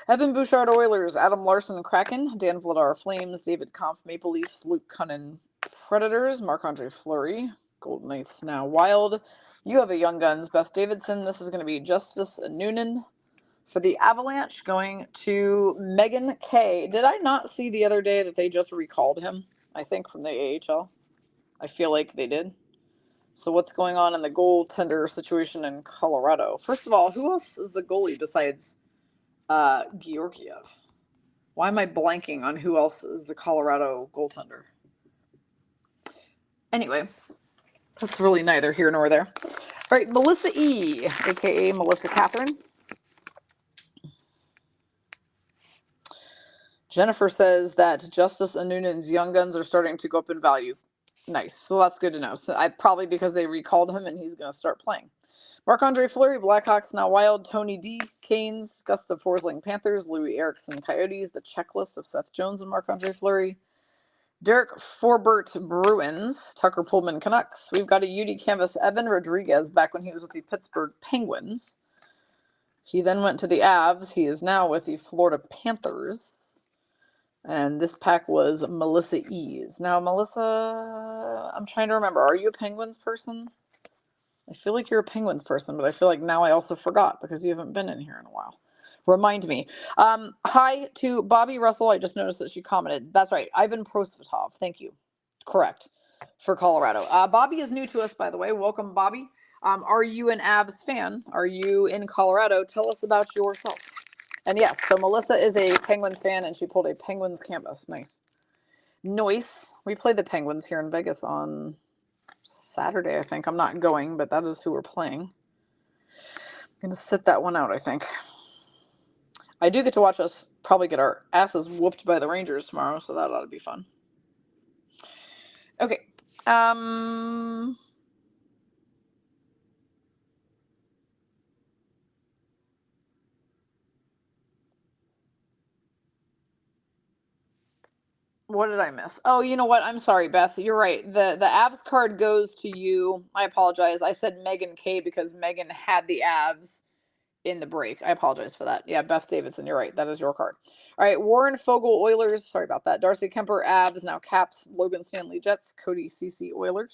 Evan Bouchard, Oilers. Adam Larson, Kraken. Dan Vladar, Flames. David Kampf, Maple Leafs. Luke Cunnin, Predators. Marc-Andre Fleury, Golden Knights, now Wild. You have a Young Guns. Beth Davidson. This is going to be Justice Noonan for the Avalanche, going to Megan Kay. Did I not see the other day that they just recalled him? I think from the AHL. I feel like they did. So what's going on in the goaltender situation in Colorado? First of all, who else is the goalie besides Georgiev? Why am I blanking on who else is the Colorado goaltender? Anyway, that's really neither here nor there. All right, Melissa E., a.k.a. Melissa Catherine. Jennifer says that Justice Noonan's Young Guns are starting to go up in value. Nice. So that's good to know. So probably because they recalled him and he's going to start playing. Marc-Andre Fleury, Blackhawks, now Wild. Tony D., Canes. Gustav Forsling, Panthers. Louis Eriksson, Coyotes. The checklist of Seth Jones and Marc-Andre Fleury. Derek Forbert, Bruins. Tucker Pullman, Canucks. We've got a UD canvas, Evan Rodriguez, back when he was with the Pittsburgh Penguins. He then went to the Avs. He is now with the Florida Panthers. And this pack was Melissa E's. Now, Melissa, I'm trying to remember. Are you a Penguins person? I feel like you're a Penguins person, but I feel like now I also forgot because you haven't been in here in a while. Remind me. Hi to Bobby Russell. I just noticed that she commented. That's right. Ivan Prosvetov. Thank you. Correct. For Colorado. Bobby is new to us, by the way. Welcome, Bobby. Are you an Avs fan? Are you in Colorado? Tell us about yourself. And yes, so Melissa is a Penguins fan, and she pulled a Penguins canvas. Nice. Noise. We played the Penguins here in Vegas on Saturday, I think. I'm not going, but that is who we're playing. I'm going to sit that one out, I think. I do get to watch us probably get our asses whooped by the Rangers tomorrow, so that ought to be fun. Okay. What did I miss? Oh, you know what? I'm sorry, Beth. You're right. The Avs card goes to you. I apologize. I said Megan K because Megan had the Avs in the break. I apologize for that. Yeah, Beth Davidson, you're right. That is your card. All right, Warren Fogle, Oilers. Sorry about that. Darcy Kemper, Avs. Now Caps. Logan Stanley, Jets. Cody CC, Oilers.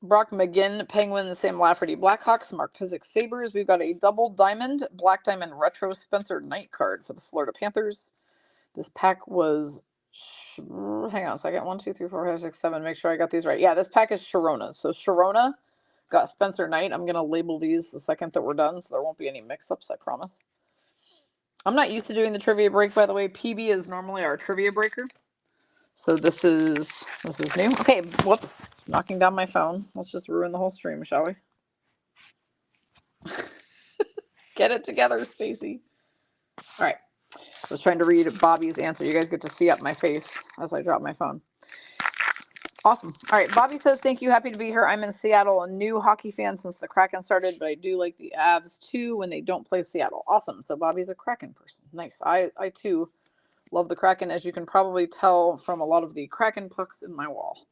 Brock McGinn, Penguins. Sam Lafferty, Blackhawks. Mark Pysyk, Sabres. We've got a double diamond, black diamond retro Spencer Knight card for the Florida Panthers. This pack was, hang on a second, 1, 2, 3, 4, 5, 6, 7, make sure I got these right. Yeah, this pack is Sharona. So Sharona got Spencer Knight. I'm going to label these the second that we're done, so there won't be any mix-ups, I promise. I'm not used to doing the trivia break, by the way. PB is normally our trivia breaker. So this is new. Okay, whoops, knocking down my phone. Let's just ruin the whole stream, shall we? Get it together, Stacy. All right. I was trying to read Bobby's answer. You guys get to see up my face as I drop my phone. Awesome. All right. Bobby says, thank you. Happy to be here. I'm in Seattle, a new hockey fan since the Kraken started, but I do like the Avs too when they don't play Seattle. Awesome. So Bobby's a Kraken person. Nice. I too love the Kraken, as you can probably tell from a lot of the Kraken pucks in my wall.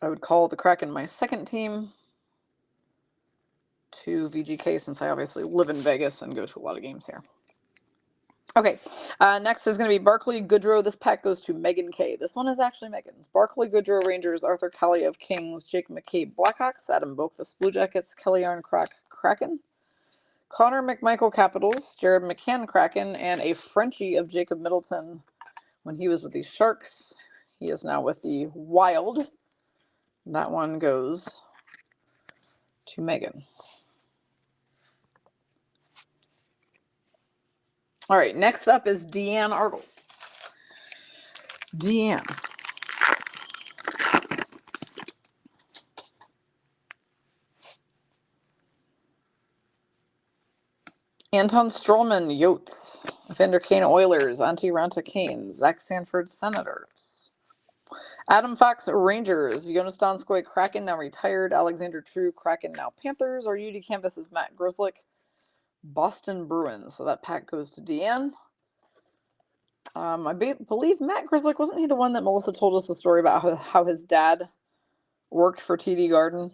I would call the Kraken my second team to VGK since I obviously live in Vegas and go to a lot of games here. Okay, next is going to be Barclay Goodrow. This pack goes to Megan K. This one is actually Megan's. Barclay Goodrow, Rangers. Arthur Kelly of Kings. Jake McCabe, Blackhawks. Adam Boqvist, Blue Jackets. Kelly Yarncroc, Kraken. Connor McMichael, Capitals. Jared McCann, Kraken. And a Frenchie of Jacob Middleton when he was with the Sharks. He is now with the Wild. That one goes to Megan. All right, next up is Deanne Arnold. Deanne. Anton Strollman, Yotes. Evander Kane, Oilers. Antti Ranta, Canes. Zach Sanford, Senators. Adam Fox, Rangers. Jonas Donskoy, Kraken, now retired. Alexander True, Kraken, now Panthers. Our UD Canvas is Matt Grzelcyk, Boston Bruins. So that pack goes to Deanne. I believe Matt Grzelcyk, wasn't he the one that Melissa told us the story about how his dad worked for TD Garden?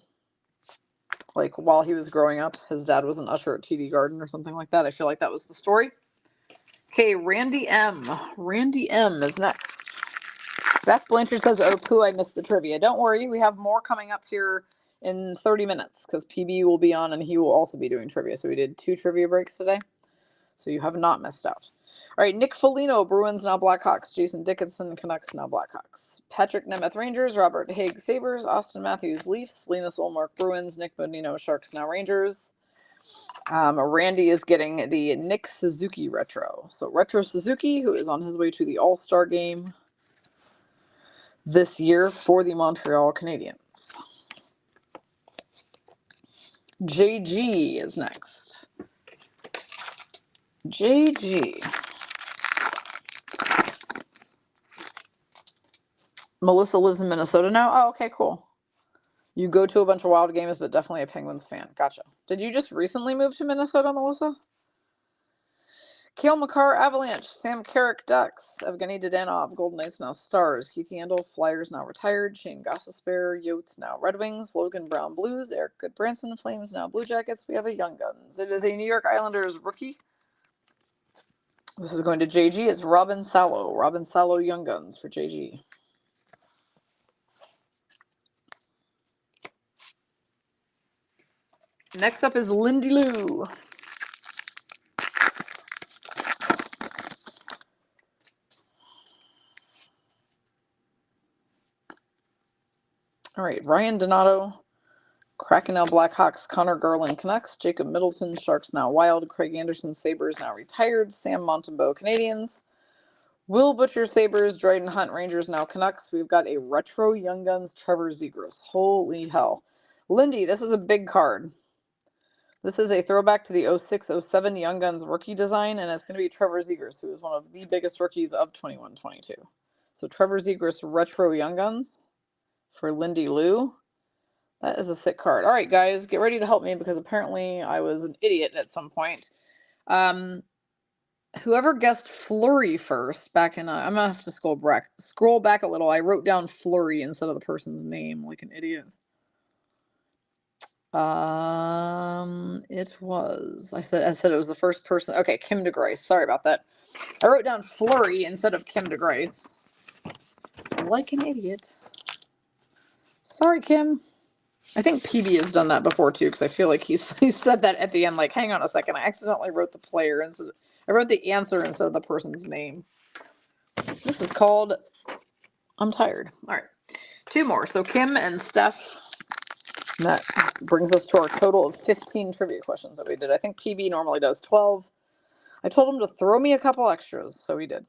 Like, while he was growing up, his dad was an usher at TD Garden or something like that. I feel like that was the story. Okay, Randy M. Randy M is next. Beth Blanchard says, oh, poo, I missed the trivia. Don't worry, we have more coming up here in 30 minutes because PB will be on and he will also be doing trivia. So we did 2 trivia breaks today. So you have not missed out. All right, Nick Foligno, Bruins, now Blackhawks. Jason Dickinson, Canucks, now Blackhawks. Patrick Nemeth, Rangers. Robert Haig, Sabres. Austin Matthews, Leafs. Linus Olmark, Bruins. Nick Bonino, Sharks, now Rangers. Randy is getting the Nick Suzuki retro. So Retro Suzuki, who is on his way to the All-Star game this year for the Montreal Canadiens. JG is next. JG. Melissa lives in Minnesota now? Oh, okay, cool. You go to a bunch of Wild games, but definitely a Penguins fan. Gotcha. Did you just recently move to Minnesota, Melissa? Kale McCarr, Avalanche. Sam Carrick, Ducks. Evgeny Dadanov, Golden Knights, now Stars. Keith Yandel, Flyers, now retired. Shane Gostisbehere, Yotes, now Red Wings. Logan Brown, Blues. Eric Goodbranson, Flames, now Blue Jackets. We have a Young Guns. It is a New York Islanders rookie. This is going to JG. It's Robin Salo. Robin Salo, Young Guns for JG. Next up is Lindy Lou. All right, Ryan Donato, Kraken, now Blackhawks. Connor Garland, Canucks. Jacob Middleton, Sharks, now Wild. Craig Anderson, Sabres, now retired. Sam Montembeault, Canadiens. Will Butcher, Sabres. Dryden Hunt, Rangers, now Canucks. We've got a retro Young Guns Trevor Zegras. Holy hell. Lindy, this is a big card. This is a throwback to the 06-07 Young Guns rookie design, and it's going to be Trevor Zegras, who is one of the biggest rookies of 21-22. So Trevor Zegras retro Young Guns for Lindy Lou. That is a sick card. All right, guys, get ready to help me because apparently I was an idiot at some point. Whoever guessed Flurry first back in, I'm going to have to scroll back a little. I wrote down Flurry instead of the person's name like an idiot. It was, I said it was the first person. Okay, Kim DeGrace. Sorry about that. I wrote down Flurry instead of Kim DeGrace. Like an idiot. Sorry, Kim. I think PB has done that before too, because I feel like he said that at the end, like, hang on a second, I accidentally wrote the player instead. I wrote the answer instead of the person's name. This is called I'm Tired. All right, 2 more. So Kim and Steph. That brings us to our total of 15 trivia questions that we did. I think PB normally does 12. I told him to throw me a couple extras, so he did.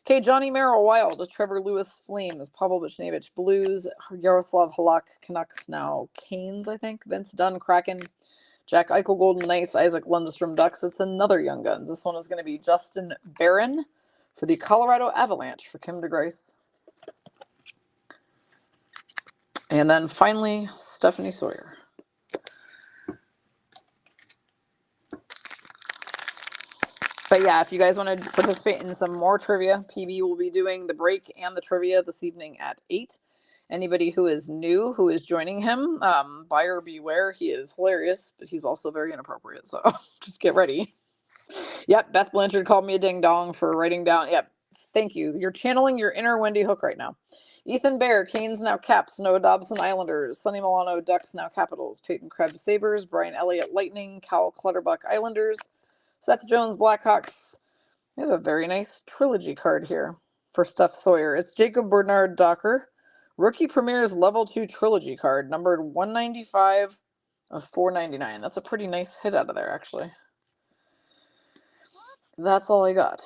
Okay, Johnny Merrill, Wild. Trevor Lewis, Flames. Pavel Buchnevich, Blues. Yaroslav Halak, Canucks, now Canes, I think. Vince Dunn, Kraken. Jack Eichel, Golden Knights. Isaac Lundstrom, Ducks. It's another Young Guns. This one is going to be Justin Barron for the Colorado Avalanche for Kim DeGrace. And then finally, Stephanie Sawyer. But yeah, if you guys want to participate in some more trivia, PB will be doing the break and the trivia this evening at 8. Anybody who is new, who is joining him, buyer beware. He is hilarious, but he's also very inappropriate. So just get ready. Yep, Beth Blanchard called me a ding dong for writing down. Yep, thank you. You're channeling your inner Wendy Hook right now. Ethan Bear, Canes, now Caps. Noah Dobson, Islanders. Sonny Milano, Ducks, now Capitals. Peyton Krebs, Sabres. Brian Elliott, Lightning. Cal Clutterbuck, Islanders. Seth Jones, Blackhawks. We have a very nice trilogy card here for Steph Sawyer. It's Jacob Bernard Docker. Rookie Premier's Level 2 trilogy card, numbered 195 of 499. That's a pretty nice hit out of there, actually. That's all I got.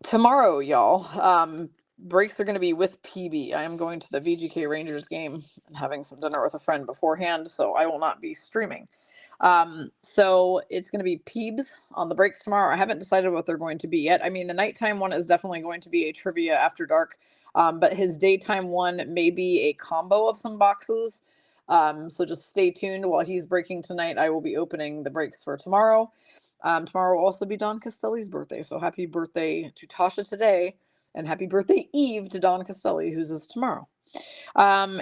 Tomorrow, y'all, breaks are going to be with PB. I am going to the VGK Rangers game and having some dinner with a friend beforehand, so I will not be streaming. So it's going to be Peebs on the breaks tomorrow. I haven't decided what they're going to be yet. I mean, the nighttime one is definitely going to be a trivia after dark. But his daytime one may be a combo of some boxes. So just stay tuned while he's breaking tonight. I will be opening the breaks for tomorrow. Tomorrow will also be Don Castelli's birthday. So happy birthday to Tasha today. And happy birthday Eve to Don Castelli, whose is tomorrow.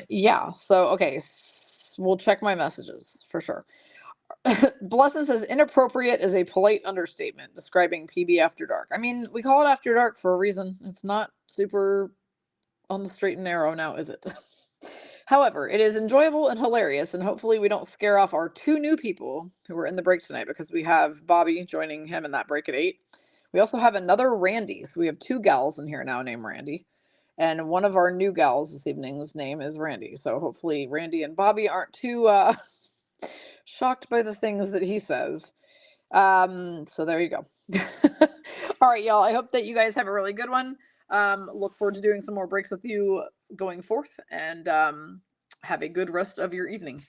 Yeah. So, okay. We'll check my messages for sure. Blessing says inappropriate is a polite understatement describing PB After Dark. I mean, we call it After Dark for a reason. It's not super on the straight and narrow now, is it? However, it is enjoyable and hilarious, and hopefully we don't scare off our 2 new people who are in the break tonight, because we have Bobby joining him in that break at 8. We also have another Randy, so we have 2 gals in here now named Randy. And one of our new gals this evening's name is Randy. So hopefully Randy and Bobby aren't too shocked by the things that he says. So there you go. All right, y'all. I hope that you guys have a really good one. Look forward to doing some more breaks with you going forth, and have a good rest of your evening.